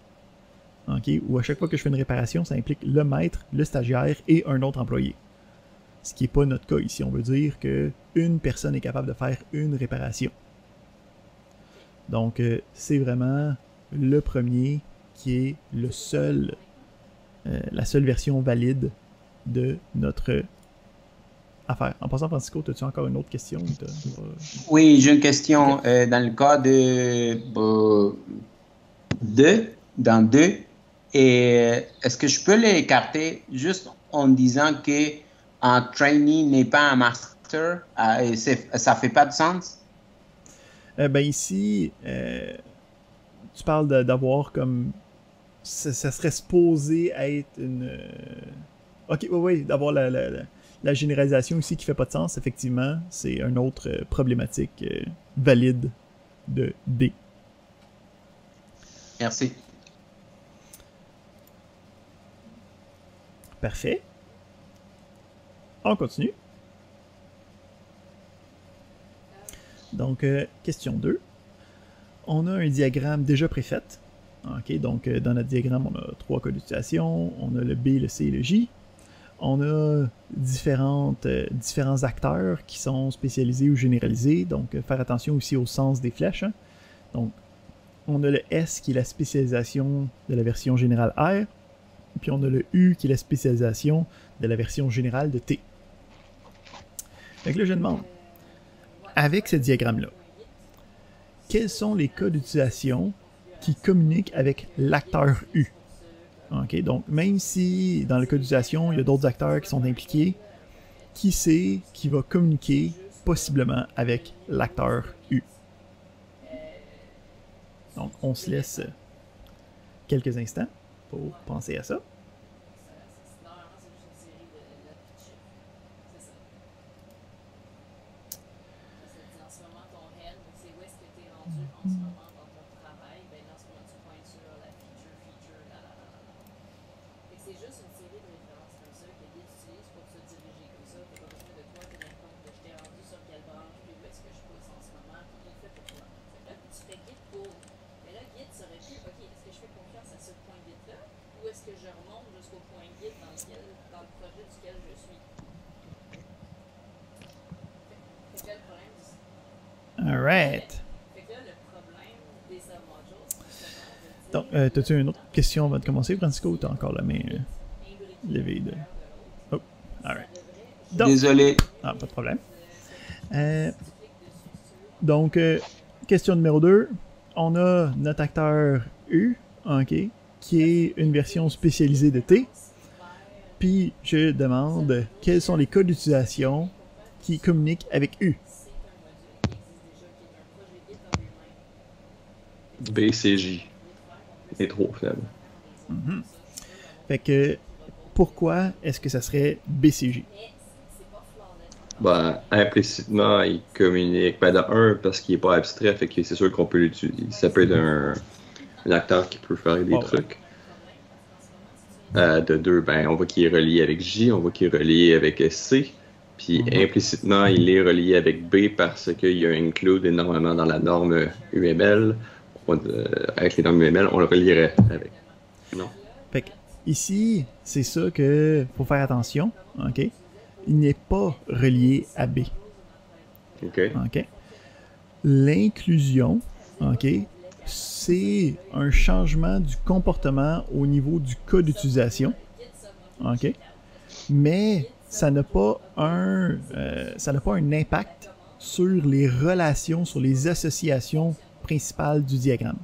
OK? Ou à chaque fois que je fais une réparation, ça implique le maître, le stagiaire et un autre employé. Ce qui n'est pas notre cas ici. On veut dire qu'une personne est capable de faire une réparation. Donc, c'est vraiment le premier qui est le seul, la seule version valide de notre affaire. En passant, Francisco, as-tu encore une autre question? Oui, j'ai une question. Dans le cas de 2, est-ce que je peux l'écarter juste en disant qu'un trainee n'est pas un master? Ça fait pas de sens? Ben ici, tu parles d'avoir comme... Ça serait supposé être une... Ok, oui, d'avoir la généralisation ici qui fait pas de sens. Effectivement, c'est une autre problématique valide de D. Merci. Parfait. On continue. Donc, question 2. On a un diagramme déjà préfait. OK, donc dans notre diagramme, on a 3 cas d'utilisation. On a le B, le C et le J. On a différents acteurs qui sont spécialisés ou généralisés. Donc, faire attention aussi au sens des flèches. Hein. Donc, on a le S qui est la spécialisation de la version générale R. Puis on a le U qui est la spécialisation de la version générale de T. Donc là, je demande, avec ce diagramme-là, quels sont les cas d'utilisation qui communiquent avec l'acteur U? Okay, donc, même si dans le cas d'utilisation, il y a d'autres acteurs qui sont impliqués, qui c'est qui va communiquer possiblement avec l'acteur U? Donc, on se laisse quelques instants pour penser à ça. Alright. Donc, t'as-tu une autre question avant de commencer, Francisco, ou t'as encore la main levée de... Oh, alright. Désolé. Ah, pas de problème. Donc, question numéro 2. On a notre acteur U, OK, qui est une version spécialisée de T. Puis, je demande quels sont les cas d'utilisation qui communiquent avec U. B, C, J. C'est trop faible. Mm-hmm. Fait que, pourquoi est-ce que ça serait BCJ? Ben, implicitement, il communique. Ben, de un, parce qu'il n'est pas abstrait, fait que c'est sûr qu'on peut l'utiliser. Ça peut être un acteur qui peut faire des trucs. De deux, ben, on voit qu'il est relié avec J, on voit qu'il est relié avec C. Puis implicitement, il est relié avec B parce qu'il y a un include énormément dans la norme UML. Avec les normes UML, on le relierait avec. Non. Fait que ici, c'est ça que faut faire attention, OK? Il n'est pas relié à B. OK. OK? L'inclusion, OK, c'est un changement du comportement au niveau du cas d'utilisation, OK? Mais ça n'a pas un impact sur les relations, sur les associations principal du diagramme.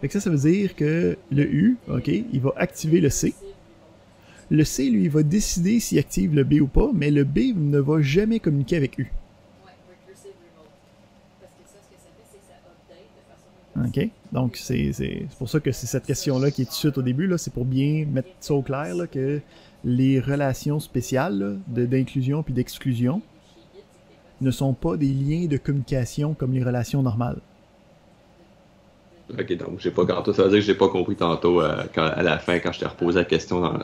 Fait que ça veut dire que le U, ok, il va activer le C. Le C, lui, va décider s'il active le B ou pas, mais le B ne va jamais communiquer avec U. Ok, donc c'est pour ça que c'est cette question-là qui est tout de suite au début, là, c'est pour bien mettre ça au clair, là, que les relations spéciales d'inclusion puis d'exclusion ne sont pas des liens de communication comme les relations normales. Ok, donc j'ai pas ça veut dire que j'ai pas compris tantôt à la fin quand je t'ai reposé la question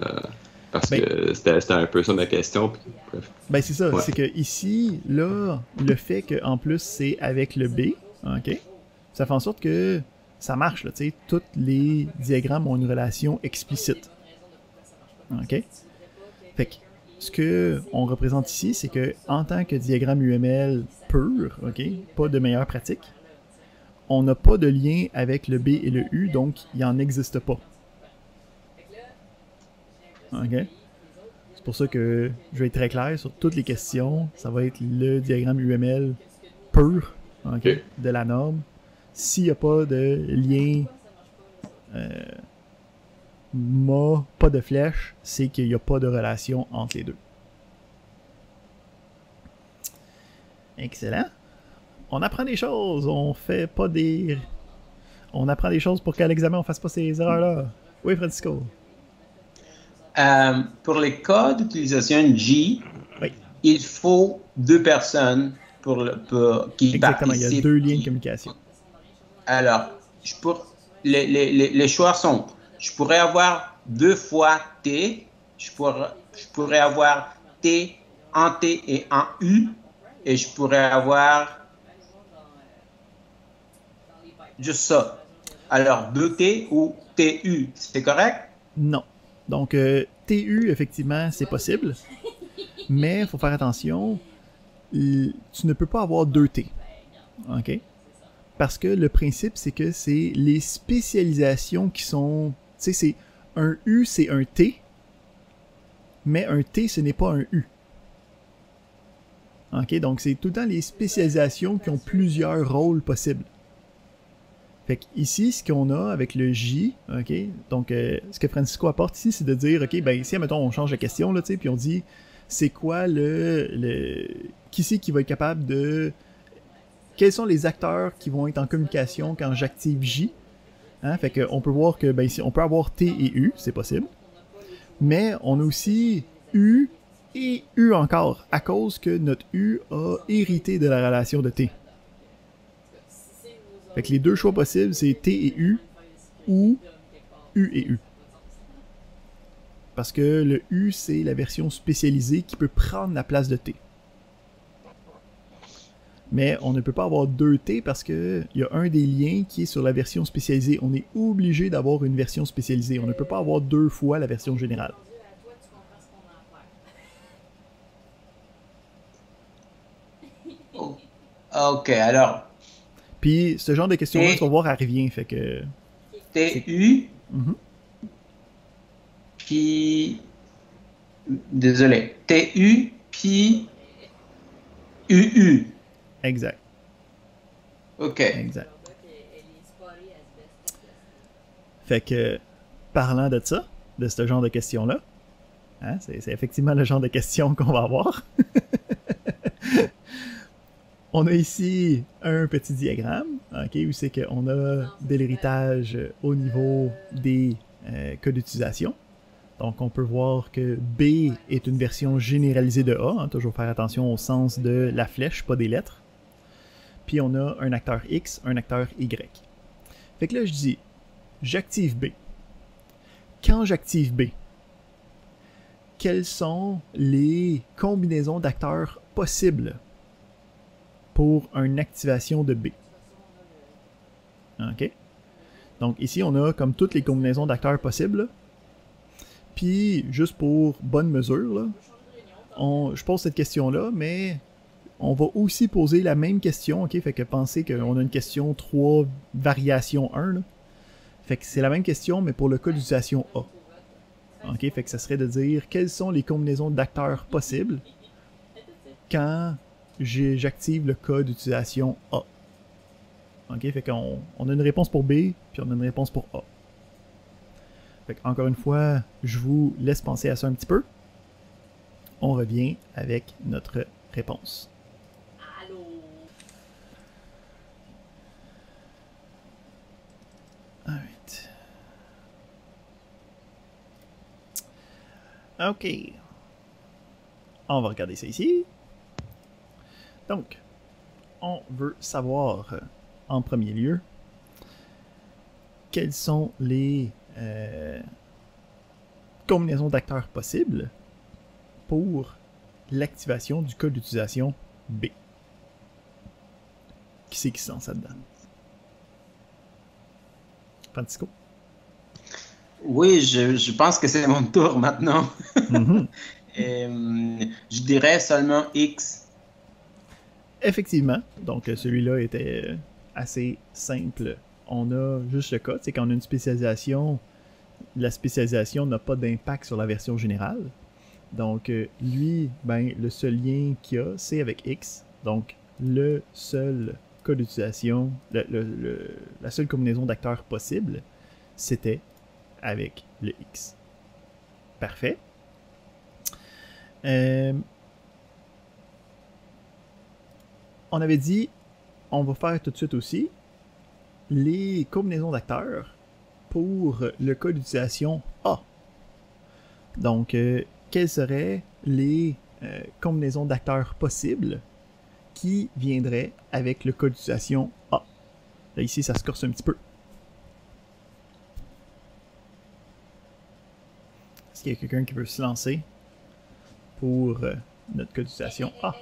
parce que c'était un peu ça ma question. Puis, bref. Ben c'est ça, c'est que ici, là, le fait qu'en plus c'est avec le B, ok, ça fait en sorte que ça marche, là, tu sais, tous les diagrammes ont une relation explicite. Ok? Fait que ce que on représente ici, c'est que en tant que diagramme UML pur, ok, pas de meilleure pratique, on n'a pas de lien avec le B et le U, donc il n'en existe pas. Ok? C'est pour ça que je vais être très clair sur toutes les questions. Ça va être le diagramme UML pur, ok, de la norme. S'il n'y a pas de lien pas de flèche, c'est qu'il n'y a pas de relation entre les deux. Excellent. On apprend des choses, on fait pas des... On apprend des choses pour qu'à l'examen, on fasse pas ces erreurs-là. Oui, Francisco? Pour les cas d'utilisation J, oui, il faut 2 personnes qui exactement, participent. il y a 2 liens de communication. Alors, les choix sont, je pourrais avoir 2 fois T, je pourrais avoir T, un T et un U, et je pourrais avoir juste ça. Alors, 2T ou TU, c'est correct? Non. Donc, TU, effectivement, c'est possible, mais il faut faire attention, tu ne peux pas avoir 2T. OK? Parce que le principe, c'est que c'est les spécialisations qui sont... Tu sais, c'est un U, c'est un T, mais un T, ce n'est pas un U. OK? Donc, c'est tout le temps les spécialisations qui ont plusieurs rôles possibles. Fait que ici, ce qu'on a avec le J, OK? Donc, ce que Francisco apporte ici, c'est de dire, OK, ben ici, mettons, on change de question, là, tu sais, puis on dit, c'est quoi qui c'est qui va être capable de... Quels sont les acteurs qui vont être en communication quand j'active J? Hein? Fait qu'on peut voir que, ben ici, on peut avoir T et U, c'est possible. Mais on a aussi U et U encore, à cause que notre U a hérité de la relation de T. Fait que les 2 choix possibles, c'est T et U ou U et U. Parce que le U, c'est la version spécialisée qui peut prendre la place de T. Mais on ne peut pas avoir 2 T parce qu'il y a un des liens qui est sur la version spécialisée. On est obligé d'avoir une version spécialisée. On ne peut pas avoir 2 fois la version générale. Ok, alors... Puis, ce genre de questions-là, tu vas voir, elle revient, fait que... TU, puis... Désolé. TU, puis... UU. Exact. Ok. Exact. Fait que, parlant de ça, de ce genre de questions-là, hein, c'est effectivement le genre de questions qu'on va avoir. On a ici un petit diagramme, okay, où c'est qu'on a de l'héritage au niveau des cas d'utilisation. Donc, on peut voir que B est une version généralisée de A, hein, toujours faire attention au sens de la flèche, pas des lettres. Puis, on a un acteur X, un acteur Y. Fait que là, je dis, j'active B. Quand j'active B, quelles sont les combinaisons d'acteurs possibles pour une activation de B? OK? Donc, ici, on a comme toutes les combinaisons d'acteurs possibles. Puis, juste pour bonne mesure, là, je pose cette question-là, mais on va aussi poser la même question, ok? Fait que pensez qu'on a une question 3 variation 1, là. Fait que c'est la même question, mais pour le cas d'utilisation A. Ok? Fait que ça serait de dire quelles sont les combinaisons d'acteurs possibles quand j'active le cas d'utilisation A. OK? Fait qu'on a une réponse pour B, puis on a une réponse pour A. Fait qu'encore une fois, je vous laisse penser à ça un petit peu. On revient avec notre réponse. Allô? Alright. OK. On va regarder ça ici. Donc, on veut savoir, en premier lieu, quelles sont les combinaisons d'acteurs possibles pour l'activation du code d'utilisation B. Qui c'est qui se lance là-dedans? Francisco? Oui, je pense que c'est mon tour maintenant. Mm-hmm. Je dirais seulement X. Effectivement. Donc, celui-là était assez simple. On a juste le cas, c'est qu'on a une spécialisation. La spécialisation n'a pas d'impact sur la version générale. Donc, lui, ben, le seul lien qu'il y a, c'est avec X. Donc, le seul cas d'utilisation, la seule combinaison d'acteurs possible, c'était avec le X. Parfait. On avait dit, on va faire tout de suite aussi les combinaisons d'acteurs pour le cas d'utilisation A. Donc, quelles seraient les combinaisons d'acteurs possibles qui viendraient avec le cas d'utilisation A? Là, ici, ça se corse un petit peu. Est-ce qu'il y a quelqu'un qui veut se lancer pour notre cas d'utilisation A?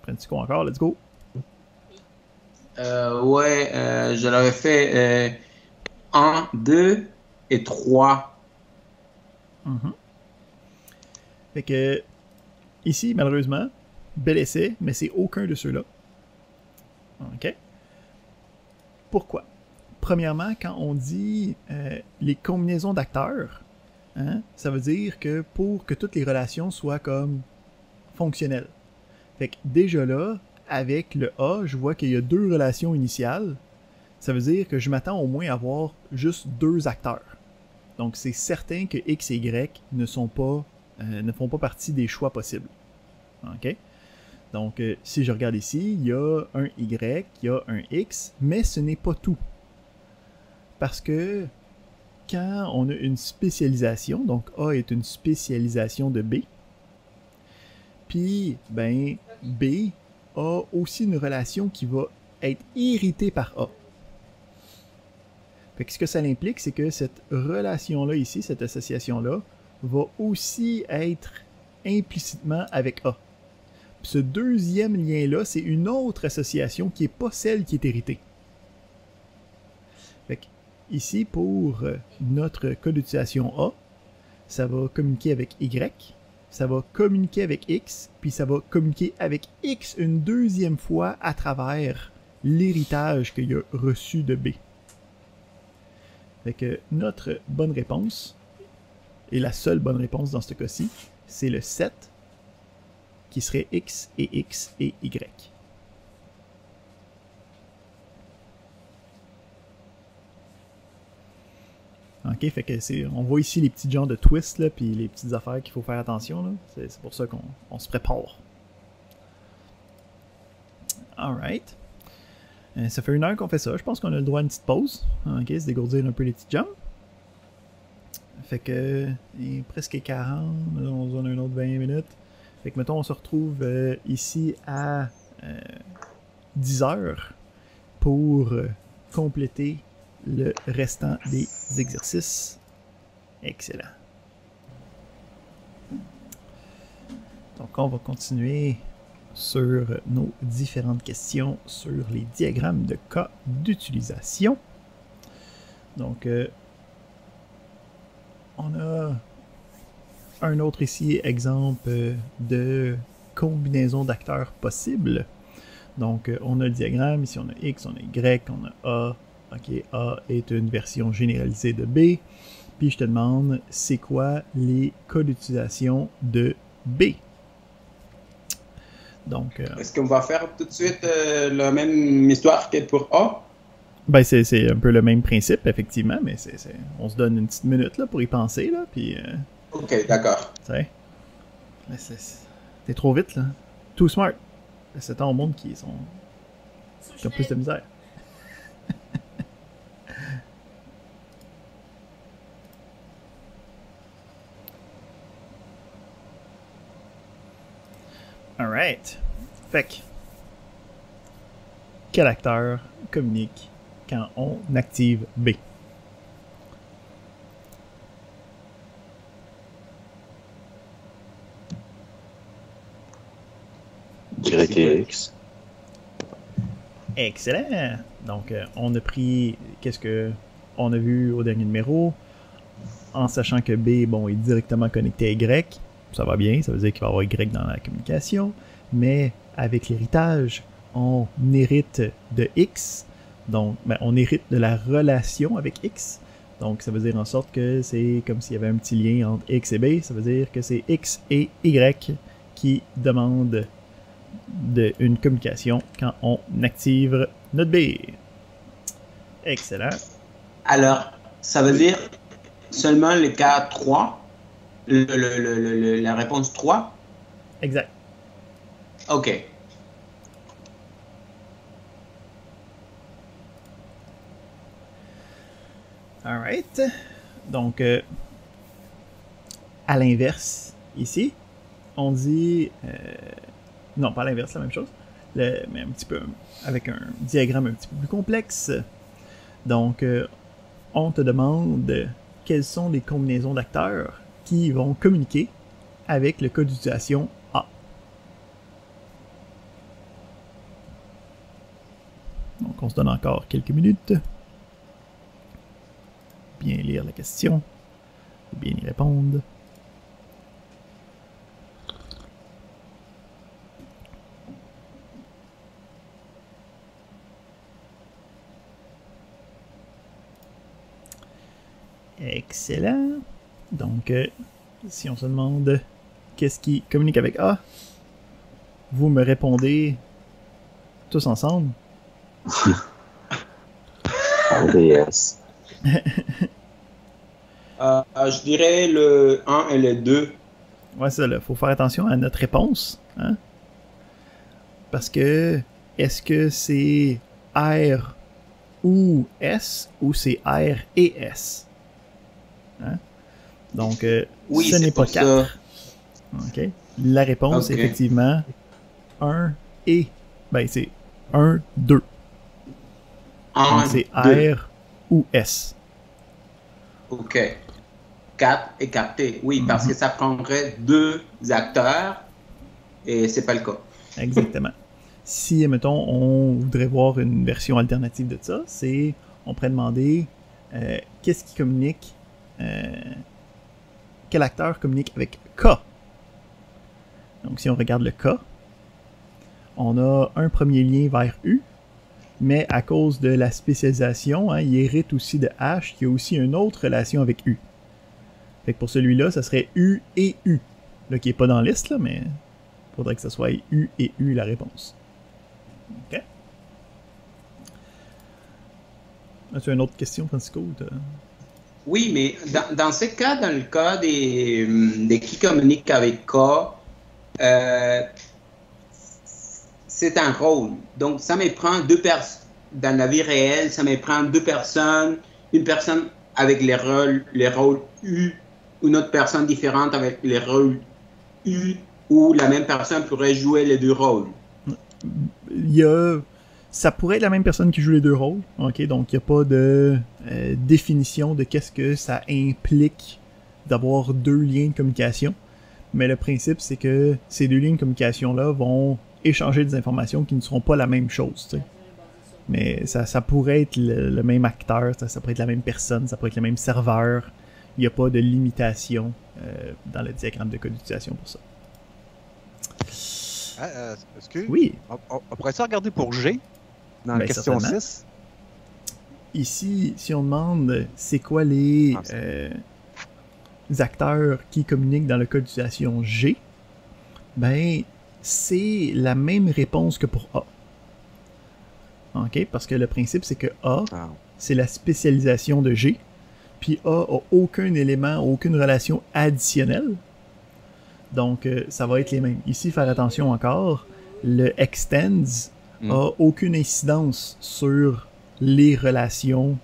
Francisco encore, let's go. Je l'avais fait 1, 2 et 3. Mm-hmm. Fait que, ici, malheureusement, bel essai, mais c'est aucun de ceux-là. OK? Pourquoi? Premièrement, quand on dit les combinaisons d'acteurs, hein, ça veut dire que pour que toutes les relations soient comme fonctionnelles. Fait que déjà là, avec le A, je vois qu'il y a 2 relations initiales. Ça veut dire que je m'attends au moins à avoir juste 2 acteurs. Donc c'est certain que X et Y ne font pas partie des choix possibles. OK? Donc si je regarde ici, il y a un Y, il y a un X, mais ce n'est pas tout. Parce que quand on a une spécialisation, donc A est une spécialisation de B, puis ben B a aussi une relation qui va être irritée par A. Fait que ce que ça implique, c'est que cette relation-là ici, cette association-là, va aussi être implicitement avec A. Puis ce deuxième lien-là, c'est une autre association qui n'est pas celle qui est héritée. Fait que ici, pour notre cas d'utilisation A, ça va communiquer avec Y, ça va communiquer avec X, puis ça va communiquer avec X une deuxième fois à travers l'héritage qu'il a reçu de B. Fait que notre bonne réponse, et la seule bonne réponse dans ce cas-ci, c'est le 7, qui serait X et Y. Ok, fait que on voit ici les petits genres de twists, là, puis les petites affaires qu'il faut faire attention, là. C'est pour ça qu'on se prépare. Alright. Ça fait 1 heure qu'on fait ça. Je pense qu'on a le droit à une petite pause. Ok, se dégourdir un peu les petites jambes. Fait que, il est presque 40, on a un autre 20 minutes. Fait que, mettons, on se retrouve ici à 10 heures pour compléter le restant des exercices. Excellent. Donc, on va continuer sur nos différentes questions sur les diagrammes de cas d'utilisation. Donc, on a un autre ici exemple de combinaison d'acteurs possibles. Donc, on a le diagramme, ici on a X, on a Y, on a A. Ok, A est une version généralisée de B. Puis je te demande, c'est quoi les cas d'utilisation de B? Donc, est-ce qu'on va faire tout de suite la même histoire que pour A? Ben, c'est un peu le même principe, effectivement, mais on se donne une petite minute là, pour y penser, là, puis... Ok, d'accord. Tu sais, mais t'es trop vite, là. Too smart. C'est tant au monde qui ont plus de misère. Alright. Fait que, quel acteur communique quand on active B? X. Excellent! Donc, on a pris qu'est-ce que on a vu au dernier numéro, en sachant que B, bon, est directement connecté à Y. Ça va bien, ça veut dire qu'il va y avoir Y dans la communication, mais avec l'héritage, on hérite de X, donc ben, on hérite de la relation avec X, donc ça veut dire en sorte que c'est comme s'il y avait un petit lien entre X et B, ça veut dire que c'est X et Y qui demandent une communication quand on active notre B. Excellent. Alors, ça veut dire seulement le cas 3, la réponse 3? Exact. Ok. Alright. Donc, à l'inverse, ici, on dit... non, pas à l'inverse, la même chose. Mais un petit peu avec un diagramme un petit peu plus complexe. Donc, on te demande quelles sont les combinaisons d'acteurs qui vont communiquer avec le code d'utilisation A. Donc, on se donne encore quelques minutes. Bien lire la question. Bien y répondre. Excellent. Donc, si on se demande qu'est-ce qui communique avec A, vous me répondez tous ensemble. RDS. Je dirais le 1 et le 2. Ouais, ça, là. Faut faire attention à notre réponse. Hein? Parce que, est-ce que c'est R ou S ou c'est R et S? Hein? Donc, Oui, ce n'est pas pour 4. OK. La réponse, Ok. effectivement, 1 et... Ben, c'est 1, 2. 1, Donc, c'est 2. R ou S. Ok. 4 et 4T. Oui, parce que ça prendrait 2 acteurs et c'est pas le cas. Exactement. Si, mettons, on voudrait voir une version alternative de ça, c'est... On pourrait demander qu'est-ce qui communique... quel acteur communique avec K? Donc, si on regarde le K, on a un premier lien vers U, mais à cause de la spécialisation, hein, il hérite aussi de H, qui a aussi une autre relation avec U. Fait que pour celui-là, ça serait U et U. Là, qui n'est pas dans la liste, là, mais il faudrait que ça soit U et U la réponse. OK? As-tu une autre question, Francisco? Oui, mais dans ce cas, dans le cas des qui communiquent avec K, c'est un rôle. Donc, ça me prend deux personnes. Dans la vie réelle, ça me prend deux personnes. Une personne avec les rôles U, une autre personne différente avec les rôles U, ou la même personne pourrait jouer les deux rôles. Ça pourrait être la même personne qui joue les deux rôles. OK, donc il n'y a pas de définition de qu'est-ce que ça implique d'avoir deux liens de communication. Mais le principe, c'est que ces deux lignes de communication-là vont échanger des informations qui ne seront pas la même chose. T'sais. Mais ça pourrait être le même acteur, ça pourrait être la même personne, ça pourrait être le même serveur. Il n'y a pas de limitation dans le diagramme de code d'utilisation pour ça. Excuse? Oui. On pourrait ça regarder pour G, dans la question certainement. 6? Ici, si on demande c'est quoi les acteurs qui communiquent dans le code d'utilisation G, ben c'est la même réponse que pour A. OK? Parce que le principe, c'est que A, c'est la spécialisation de G, puis A a aucun élément, aucune relation additionnelle. Donc, ça va être les mêmes. Ici, faire attention encore, le extends a aucune incidence sur les relations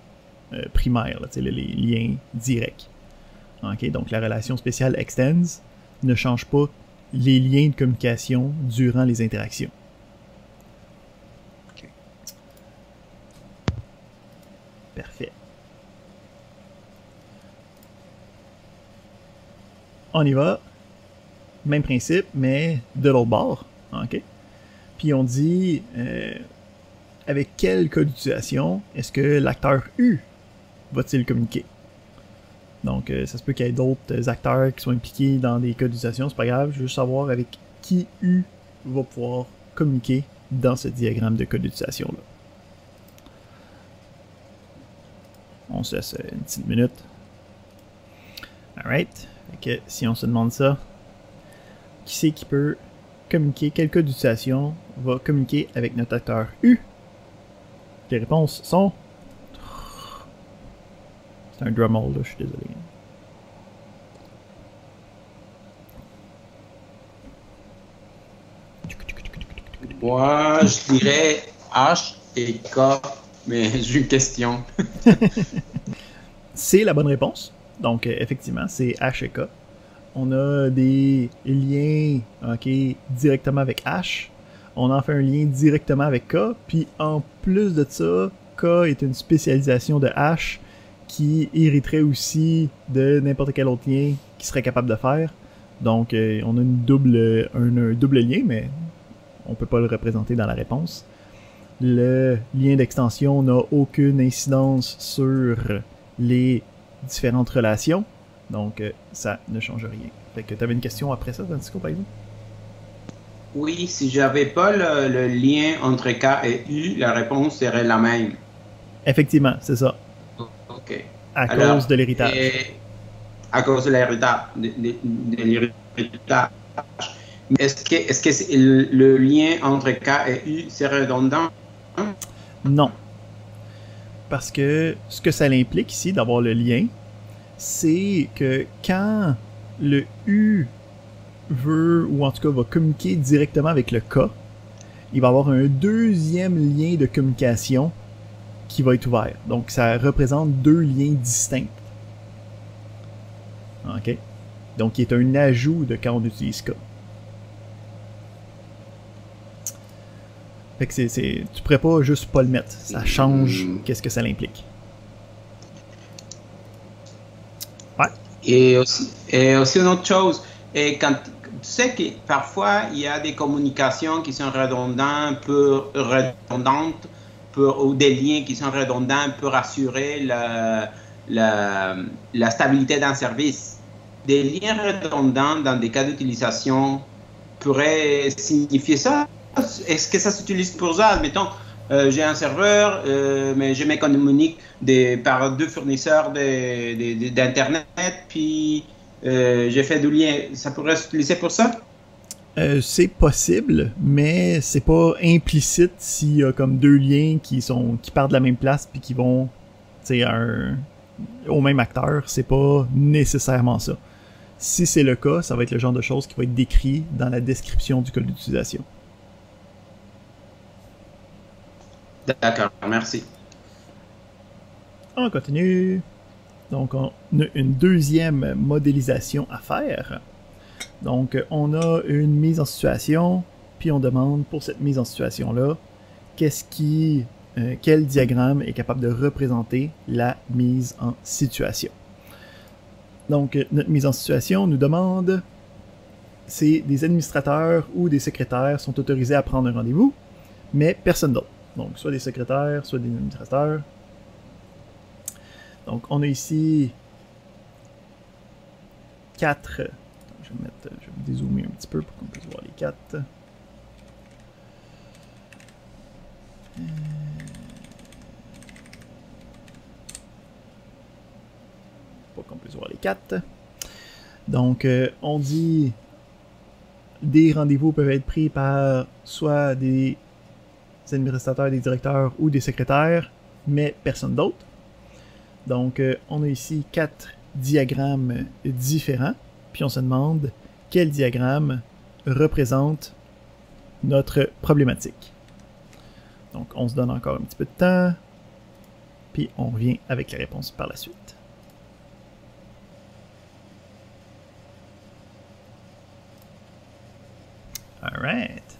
primaires, là, les liens directs. Okay? Donc, la relation spéciale extends ne change pas les liens de communication durant les interactions. Okay. Parfait. On y va. Même principe, mais de l'autre bord. OK? Puis on dit avec quel cas d'utilisation est-ce que l'acteur U va-t-il communiquer? Donc, ça se peut qu'il y ait d'autres acteurs qui soient impliqués dans des cas d'utilisation, c'est pas grave, je veux juste savoir avec qui U va pouvoir communiquer dans ce diagramme de cas d'utilisation-là. On se laisse une petite minute. Alright. Fait que si on se demande ça, qui c'est qui peut communiquer, quel cas d'utilisation va communiquer avec notre acteur U? Les réponses sont... C'est un drum roll, là, je suis désolé. Moi, je dirais H et K, mais j'ai une question. C'est la bonne réponse. Donc, effectivement, c'est H et K. On a des liens directement avec H. On en fait un lien directement avec K. Puis, en plus de ça, K est une spécialisation de H qui hériterait aussi de n'importe quel autre lien qui serait capable de faire. Donc, on a un double lien, mais on peut pas le représenter dans la réponse. Le lien d'extension n'a aucune incidence sur les différentes relations. Donc, ça ne change rien. Fait que tu avais une question après ça, Francisco, par exemple? Oui, si j'avais pas le lien entre K et U, la réponse serait la même. Effectivement, c'est ça. OK. À cause de l'héritage. À cause de l'héritage. Est-ce que le lien entre K et U, c'est redondant? Non. Parce que ce que ça implique ici, d'avoir le lien, c'est que quand le U veut, ou en tout cas va communiquer directement avec le K, il va avoir un deuxième lien de communication qui va être ouvert. Donc, ça représente deux liens distincts. OK? Donc, il est un ajout de quand on utilise K. Fait que tu pourrais pas juste pas le mettre. Ça change qu'est-ce que ça implique. Ouais. Et aussi une autre chose, quand tu sais que parfois il y a des communications qui sont redondantes ou des liens qui sont redondants pour assurer la stabilité d'un service. Des liens redondants dans des cas d'utilisation pourraient signifier ça. Est-ce que ça s'utilise pour ça? Admettons, j'ai un serveur, mais je me communique par deux fournisseurs d'Internet, puis j'ai fait du lien. Ça pourrait s'utiliser pour ça? C'est possible, mais c'est pas implicite s'il y a comme deux liens qui partent de la même place puis qui vont au même acteur. C'est pas nécessairement ça. Si c'est le cas, ça va être le genre de choses qui va être décrit dans la description du code d'utilisation. D'accord, merci. On continue. Donc, on a une deuxième modélisation à faire. Donc, on a une mise en situation, puis on demande pour cette mise en situation-là, quel diagramme est capable de représenter la mise en situation. Donc, notre mise en situation nous demande si des administrateurs ou des secrétaires sont autorisés à prendre un rendez-vous, mais personne d'autre. Donc, soit des secrétaires, soit des administrateurs. Donc, on a ici 4. Je vais dézoomer un petit peu pour qu'on puisse voir les 4. Pour qu'on puisse voir les 4. Donc, on dit des rendez-vous peuvent être pris par soit des administrateurs, des directeurs ou des secrétaires, mais personne d'autre. Donc, on a ici 4 diagrammes différents, puis on se demande quel diagramme représente notre problématique. Donc, on se donne encore un petit peu de temps, puis on revient avec les réponses par la suite. Alright.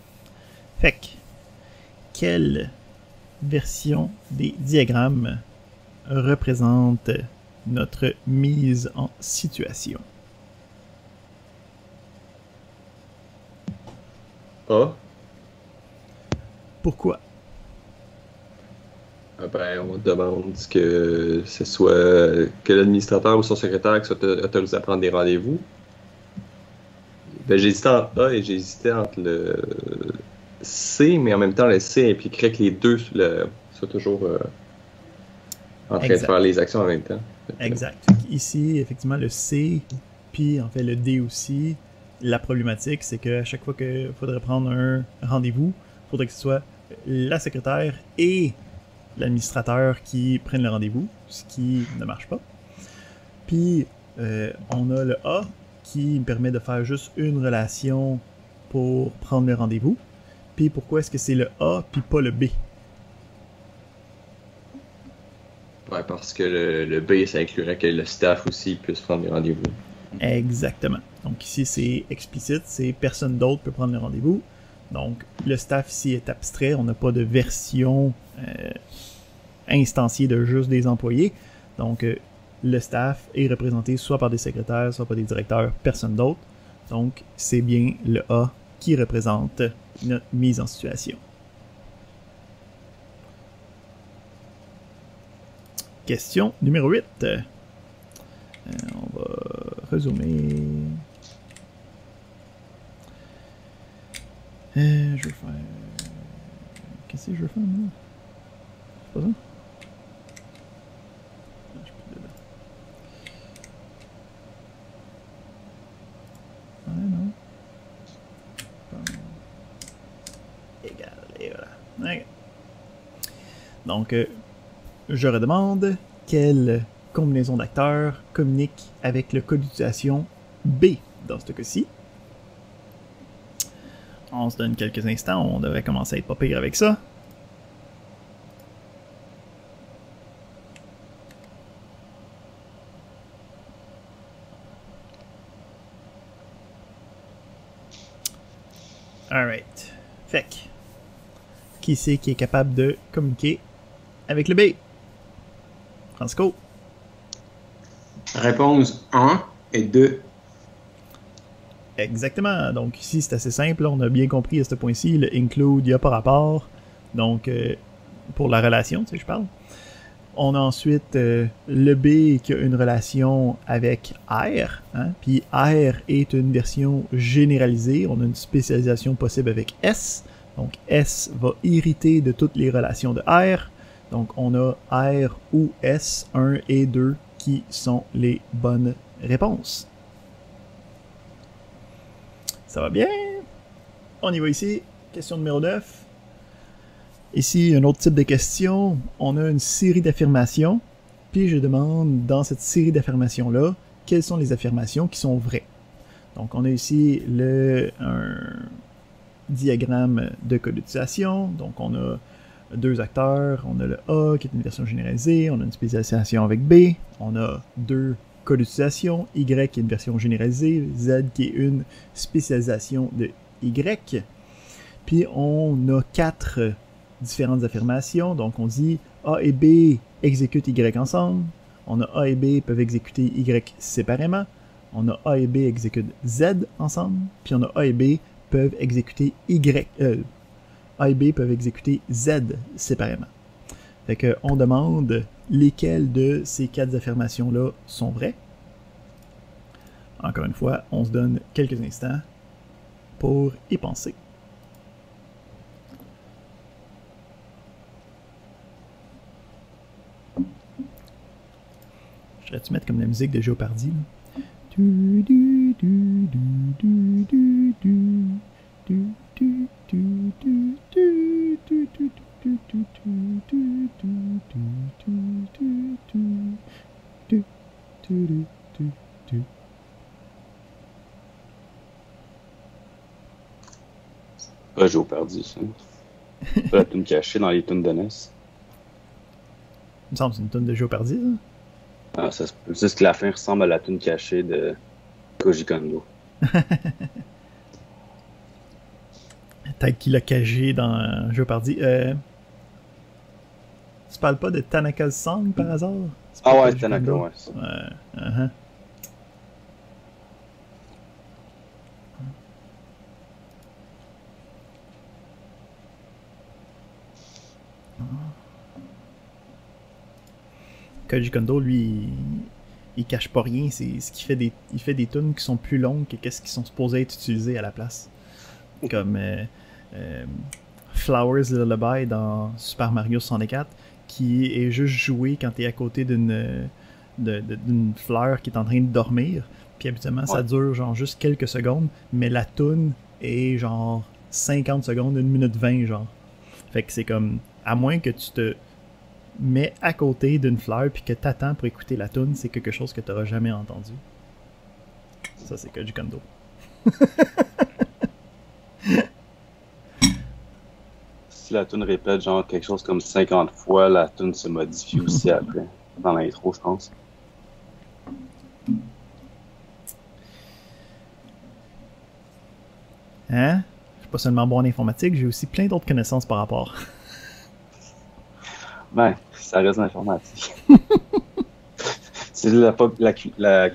Fait que, quelle version des diagrammes représente notre mise en situation? A. Pourquoi? Ben, on demande que ce soit que l'administrateur ou son secrétaire soit autorisé à prendre des rendez-vous. Ben, j'hésitais entre A et j'hésitais entre le C, mais en même temps, le C impliquerait que les deux soient toujours en train de faire les actions en même temps. Exact. Ici, effectivement, le C, puis en fait le D aussi, la problématique, c'est qu'à chaque fois qu'il faudrait prendre un rendez-vous, il faudrait que ce soit la secrétaire et l'administrateur qui prennent le rendez-vous, ce qui ne marche pas. Puis, on a le A qui me permet de faire juste une relation pour prendre le rendez-vous. Puis, pourquoi est-ce que c'est le A puis pas le B? Ouais, parce que le B, ça inclurait que le staff aussi puisse prendre des rendez-vous. Exactement. Donc ici, c'est explicite, c'est personne d'autre peut prendre le rendez-vous. Donc, le staff ici est abstrait, on n'a pas de version instanciée de juste des employés. Donc, le staff est représenté soit par des secrétaires, soit par des directeurs, personne d'autre. Donc, c'est bien le A qui représente notre mise en situation. Question numéro 8. On va résumer. Je vais faire... Qu'est-ce que je veux faire, moi? C'est pas ça? Je peux dedans. Ouais, non. Égal, et voilà. Okay. Donc, je redemande quelle combinaison d'acteurs communique avec le code d'utilisation B dans ce cas-ci. On se donne quelques instants, on devrait commencer à être pas pire avec ça. Alright. Fait que, qui c'est qui est capable de communiquer avec le B? Francisco? Réponse 1 et 2. Exactement. Donc ici, c'est assez simple. On a bien compris à ce point-ci, le include, il n'y a pas rapport. Donc, pour la relation, tu sais, je parle. On a ensuite le B qui a une relation avec R. Hein? Puis R est une version généralisée. On a une spécialisation possible avec S. Donc S va hériter de toutes les relations de R. Donc on a R ou S, 1 et 2 qui sont les bonnes réponses. Ça va bien? On y va ici. Question numéro 9. Ici, un autre type de question. On a une série d'affirmations. Puis je demande, dans cette série d'affirmations-là, quelles sont les affirmations qui sont vraies. Donc on a ici un diagramme de code d'utilisation. Donc on a deux acteurs. On a le A qui est une version généralisée. On a une spécialisation avec B. On a deux codes d'utilisation. Y qui est une version généralisée. Z qui est une spécialisation de Y. Puis on a 4 différentes affirmations. Donc on dit A et B exécutent Y ensemble. On a A et B peuvent exécuter Y séparément. On a A et B exécutent Z ensemble. Puis on a A et B peuvent exécuter A et B peuvent exécuter Z séparément. Fait que on demande lesquelles de ces 4 affirmations-là sont vraies. Encore une fois, on se donne quelques instants pour y penser. Je vais-tu mettre comme la musique de Jeopardy? Pas Jeopardy, ça. Pas la tune cachée dans les tunes de NES. Il me semble que c'est une tonne de Jeopardy, ça. Ah, ça se peut. Juste que la fin ressemble à la tune cachée de Koji Kondo. Peut-être qu'il l'a cagé dans Jeopardy. Tu parles pas de Tanaka's Song par hasard? Ah ouais, Tanaka, ouais. Ça. Ouais. Koji Kondo, lui, il cache pas rien. C'est ce qu'il fait il fait des tunes qui sont plus longues que qu'est-ce qui sont supposés être utilisés à la place. Comme Flowers Lullaby dans Super Mario 64, qui est juste joué quand t'es à côté d'une fleur qui est en train de dormir. Puis habituellement, ça dure genre juste quelques secondes, mais la tune est genre 50 secondes, 1 minute 20, genre. Fait que c'est comme, à moins que tu te mets à côté d'une fleur puis que t'attends pour écouter la tune, c'est quelque chose que t'auras jamais entendu. Ça, c'est Koji Kondo. Si la tune répète genre quelque chose comme 50 fois, la tune se modifie aussi après, dans l'intro, je pense. Hein? Je suis pas seulement bon en informatique, j'ai aussi plein d'autres connaissances par rapport. Ben, ça reste l'informatique. C'est la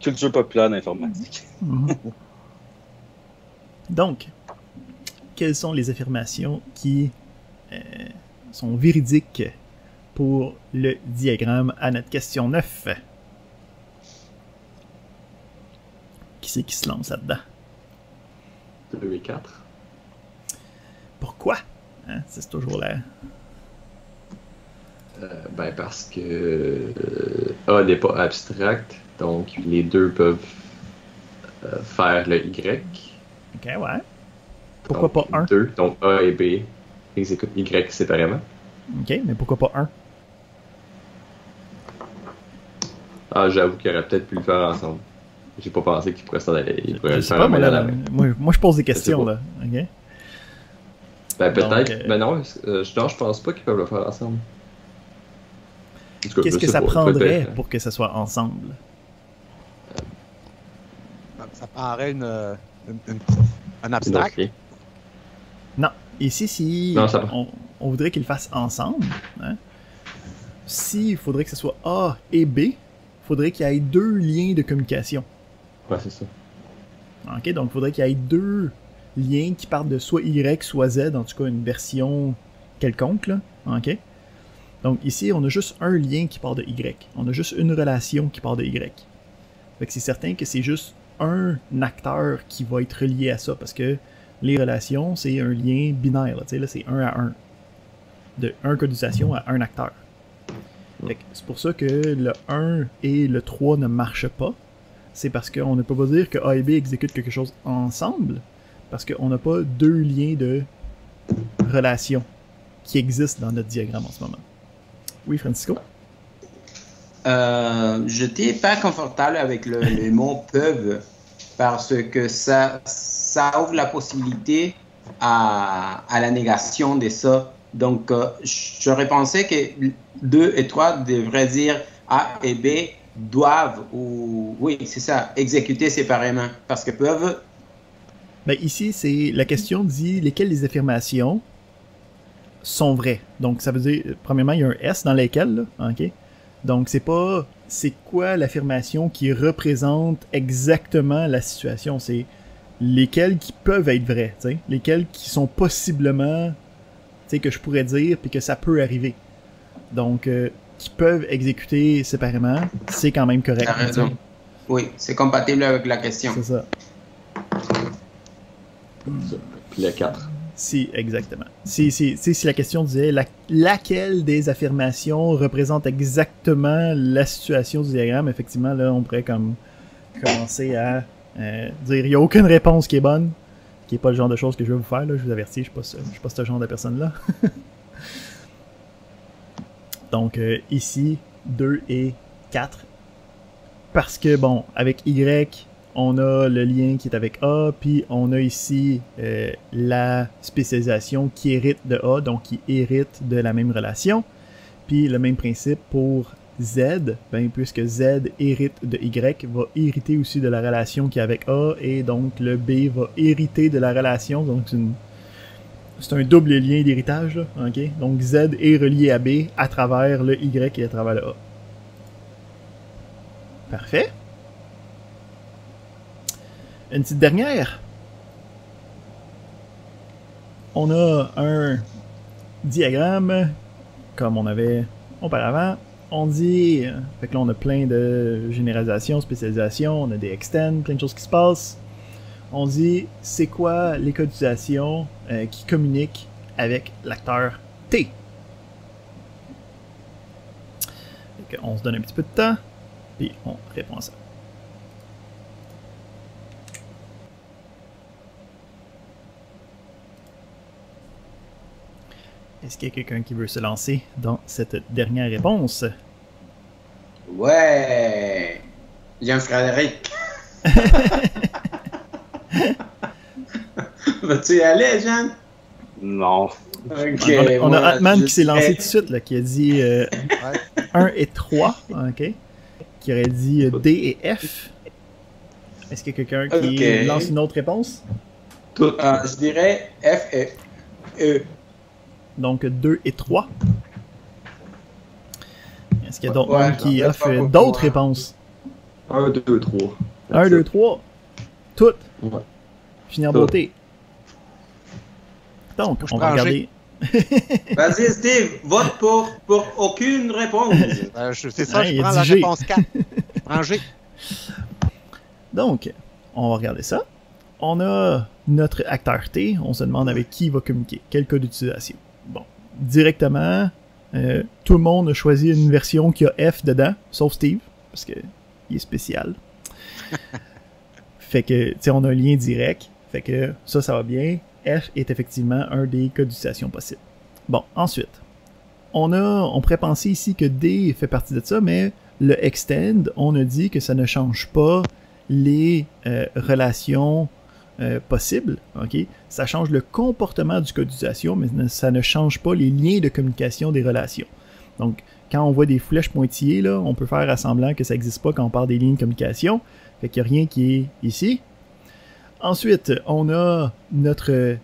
culture populaire d'informatique. Donc, quelles sont les affirmations qui sont véridiques pour le diagramme à notre question 9? Qui c'est qui se lance là-dedans? 2 et 4. Pourquoi? Hein? C'est toujours là. Ben parce que A n'est pas abstract, donc les deux peuvent faire le Y. Ok, ouais. Pourquoi donc, pas 1? 2, donc A et B exécutent Y séparément. Ok, mais pourquoi pas 1? Ah, j'avoue qu'il aurait peut-être pu le faire ensemble. J'ai pas pensé qu'il pourrait le faire pas, en main à la main. moi, je pose des questions, là. Ok? Ben peut-être, donc, mais non, je pense pas qu'ils peuvent le faire ensemble. Qu'est-ce que ça prendrait pour que ça soit ensemble? Ça prendrait un abstract. Non. Ici, si non, on voudrait qu'ils le fassent ensemble, hein, s'il faudrait que ce soit A et B, il faudrait qu'il y ait 2 liens de communication. Ouais, c'est ça. Ok, donc il faudrait qu'il y ait 2 liens qui partent de soit Y, soit Z, en tout cas une version quelconque, là. Ok? Donc ici, on a juste un lien qui part de Y. On a juste une relation qui part de Y. Fait que c'est certain que c'est juste un acteur qui va être relié à ça, parce que les relations, c'est un lien binaire. Tu sais, là, c'est 1 à 1. De 1 code d'utilisation à 1 acteur. Fait que c'est pour ça que le 1 et le 3 ne marchent pas. C'est parce qu'on ne peut pas dire que A et B exécutent quelque chose ensemble, parce qu'on n'a pas 2 liens de relation qui existent dans notre diagramme en ce moment. Oui, Francisco? Je n'étais pas confortable avec le mot peuvent parce que ça ouvre la possibilité à la négation de ça. Donc, j'aurais pensé que 2 et 3 devraient dire A et B doivent, ou oui, c'est ça, exécuter séparément. Parce que peuvent. Ben ici, c'est la question dit lesquelles des affirmations sont vraies. Donc, ça veut dire, premièrement, il y a un S dans lesquels, là, ok? Donc, c'est pas c'est quoi l'affirmation qui représente exactement la situation. C'est lesquelles qui peuvent être vraies, tu sais, lesquelles qui sont possiblement, tu sais, que je pourrais dire puis que ça peut arriver. Donc, qui peuvent exécuter séparément, c'est quand même correct. T'as raison. Oui, c'est compatible avec la question. C'est ça. Puis le 4. Si, exactement. Si la question disait laquelle des affirmations représente exactement la situation du diagramme, effectivement, là, on pourrait comme commencer à dire il n'y a aucune réponse qui est bonne, qui n'est pas le genre de choses que je vais vous faire, là, je vous avertis, je suis pas ce genre de personne-là. Donc, ici, 2 et 4. Parce que, bon, avec Y, on a le lien qui est avec A, puis on a ici la spécialisation qui hérite de A, donc qui hérite de la même relation. Puis le même principe pour Z, ben, puisque Z hérite de Y, va hériter aussi de la relation qui est avec A, et donc le B va hériter de la relation, donc c'est un double lien d'héritage, là, ok? Donc Z est relié à B à travers le Y et à travers le A. Parfait. Une petite dernière. On a un diagramme, comme on avait auparavant. On dit, fait que là on a plein de généralisation, spécialisation, on a des extends, plein de choses qui se passent. On dit, c'est quoi les codifications qui communiquent avec l'acteur T? Fait on se donne un petit peu de temps, puis on répond à ça. Est-ce qu'il y a quelqu'un qui veut se lancer dans cette dernière réponse? Ouais! Jean-Frédéric! Vas-tu y aller, Jean? Non. Ok. On a Atman qui s'est lancé tout de suite, là, qui a dit 1 et 3, ok? Qui aurait dit D et F. Est-ce qu'il y a quelqu'un qui lance une autre réponse? Je dirais F et E. Donc 2 et 3. Est-ce qu'il y a d'autres monde qui offrent d'autres réponses? 1, 2, 3. 1, 2, 3. Toutes. Ouais. Fini en beauté. Donc, on va regarder. Vas-y, Steve, vote pour aucune réponse. C'est ça, je prends la réponse 4. Ranger. Donc, on va regarder ça. On a notre acteur T. On se demande avec qui il va communiquer. Quel code d'utilisation. Bon, directement, tout le monde a choisi une version qui a F dedans, sauf Steve, parce que il est spécial. Fait que, tu sais, on a un lien direct. Fait que ça va bien. F est effectivement un des codes d'utilisation possibles. Bon, ensuite, on pourrait penser ici que D fait partie de ça, mais le extend, on a dit que ça ne change pas les relations possibles, ok? Ça change le comportement du code d'utilisation, mais ça ne change pas les liens de communication des relations. Donc, quand on voit des flèches pointillées, là, on peut faire à semblant que ça n'existe pas quand on parle des lignes de communication. Fait qu'il n'y a rien qui est ici. Ensuite, on a notre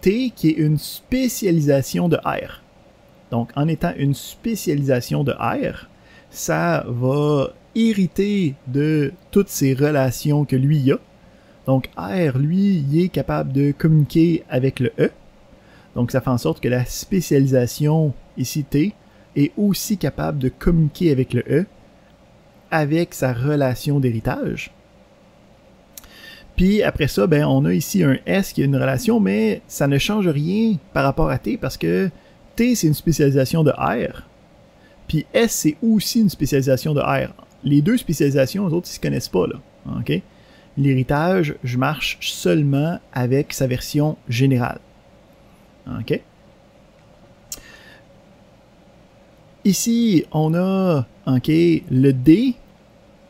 T qui est une spécialisation de R. Donc, en étant une spécialisation de R, ça va hériter de toutes ces relations que lui y a. Donc, R, lui, il est capable de communiquer avec le E. Donc, ça fait en sorte que la spécialisation, ici T, est aussi capable de communiquer avec le E avec sa relation d'héritage. Puis après ça, ben, on a ici un S qui a une relation, mais ça ne change rien par rapport à T parce que T, c'est une spécialisation de R. Puis S, c'est aussi une spécialisation de R. Les deux spécialisations, les autres, ils se connaissent pas, là. OK? L'héritage, je marche seulement avec sa version générale. OK? Ici, on a le D,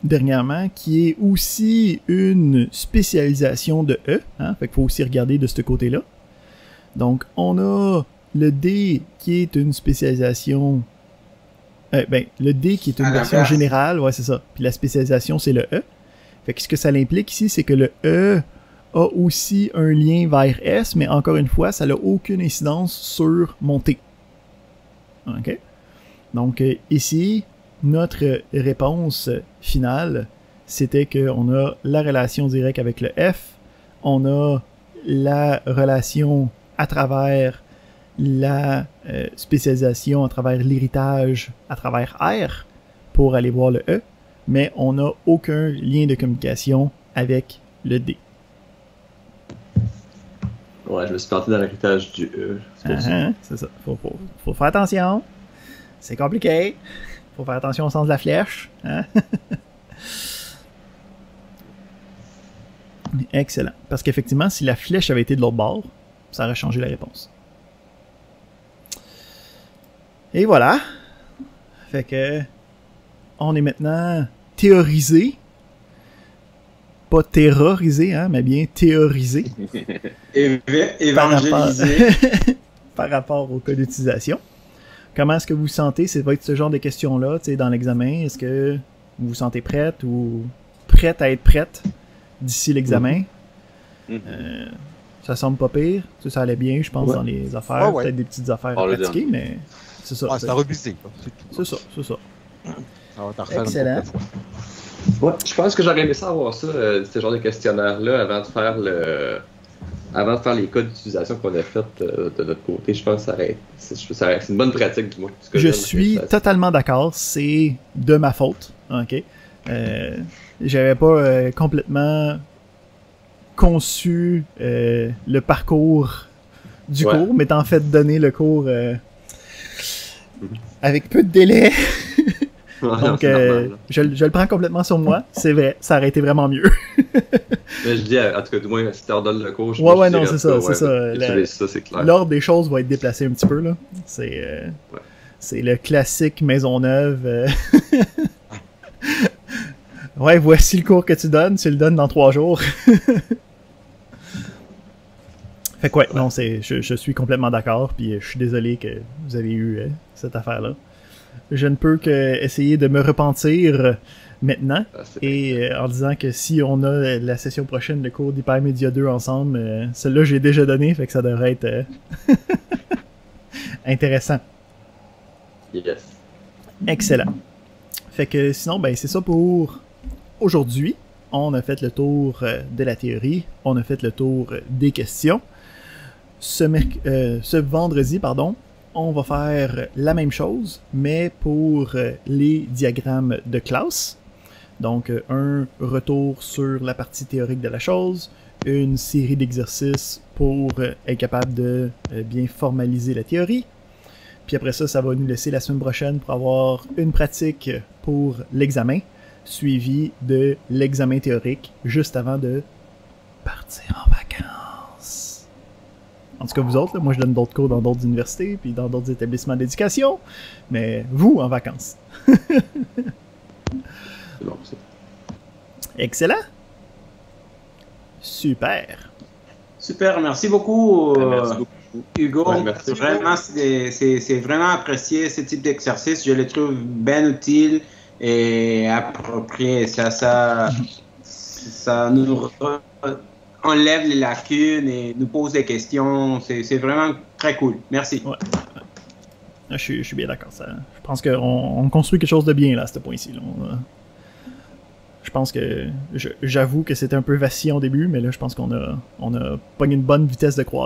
dernièrement, qui est aussi une spécialisation de E. Hein? Fait qu'il faut aussi regarder de ce côté-là. Donc, on a le D qui est une spécialisation... le D qui est une version générale, ouais, c'est ça. Puis la spécialisation, c'est le E. Fait que ce que ça implique ici, c'est que le E a aussi un lien vers S, mais encore une fois, ça n'a aucune incidence sur mon T. OK? Donc, ici, notre réponse finale, c'était qu'on a la relation directe avec le F, on a la relation à travers la spécialisation, à travers l'héritage, à travers R, pour aller voir le E, mais on n'a aucun lien de communication avec le D. Ouais, je me suis planté dans l'héritage du E. C'est ça. Faut faire attention. C'est compliqué. Faut faire attention au sens de la flèche. Hein? Excellent. Parce qu'effectivement, si la flèche avait été de l'autre bord, ça aurait changé la réponse. Et voilà. Fait que on est maintenant théorisé. Pas terrorisé, hein, mais bien théorisé. Évangélisé. Par rapport au code d'utilisation. Comment est-ce que vous vous sentez? Ça va être ce genre de questions-là, tu sais, dans l'examen. Est-ce que vous vous sentez prête ou prête à être prête d'ici l'examen? Ça semble pas pire. Ça allait bien, je pense, dans les affaires. Peut-être des petites affaires à pratiquer, mais c'est ça. C'est à reviser. C'est ça. Ça va t'en refaire excellent. Ouais, je pense que j'aurais aimé savoir ça, ce genre de questionnaire-là, avant de faire les codes d'utilisation qu'on a fait de notre côté. Je pense que c'est une bonne pratique, du moins. Je suis totalement d'accord. C'est de ma faute. OK? J'avais pas complètement conçu le parcours du cours, m'étant fait donner le cours avec peu de délai. Donc, je le prends complètement sur moi. C'est vrai, ça aurait été vraiment mieux. Mais je dis, en tout cas, du moins, si tu redonnes le cours, non, c'est ça. C'est clair. L'ordre des choses va être déplacé un petit peu, là. C'est le classique Maisonneuve. Ouais, voici le cours que tu donnes. Tu le donnes dans 3 jours. Fait que non, je suis complètement d'accord. Puis je suis désolé que vous avez eu cette affaire-là. Je ne peux qu'essayer de me repentir maintenant et en disant que si on a la session prochaine de cours d'Hypermedia 2 ensemble, celle-là j'ai déjà donné, fait que ça devrait être intéressant. Yes. Excellent. Fait que sinon, ben c'est ça pour aujourd'hui. On a fait le tour de la théorie, on a fait le tour des questions. Ce vendredi, on va faire la même chose, mais pour les diagrammes de classe. Donc, un retour sur la partie théorique de la chose, une série d'exercices pour être capable de bien formaliser la théorie. Puis après ça, ça va nous laisser la semaine prochaine pour avoir une pratique pour l'examen, suivi de l'examen théorique, juste avant de partir en vacances. En tout cas, vous autres, là, moi je donne d'autres cours dans d'autres universités, puis dans d'autres établissements d'éducation, mais vous, en vacances. C'est bon, ça. Excellent. Super. Super, merci beaucoup, Merci beaucoup. Hugo. Ouais, merci. Vraiment, c'est vraiment apprécié ce type d'exercice. Je le trouve bien utile et approprié. Ça nous enlève les lacunes et nous pose des questions. C'est vraiment très cool. Merci. Ouais. Je suis bien d'accord. Je pense qu'on construit quelque chose de bien là, à ce point-ci. Je pense que j'avoue que c'était un peu vacillant au début, mais là, je pense qu'on a pogné une bonne vitesse de croisière.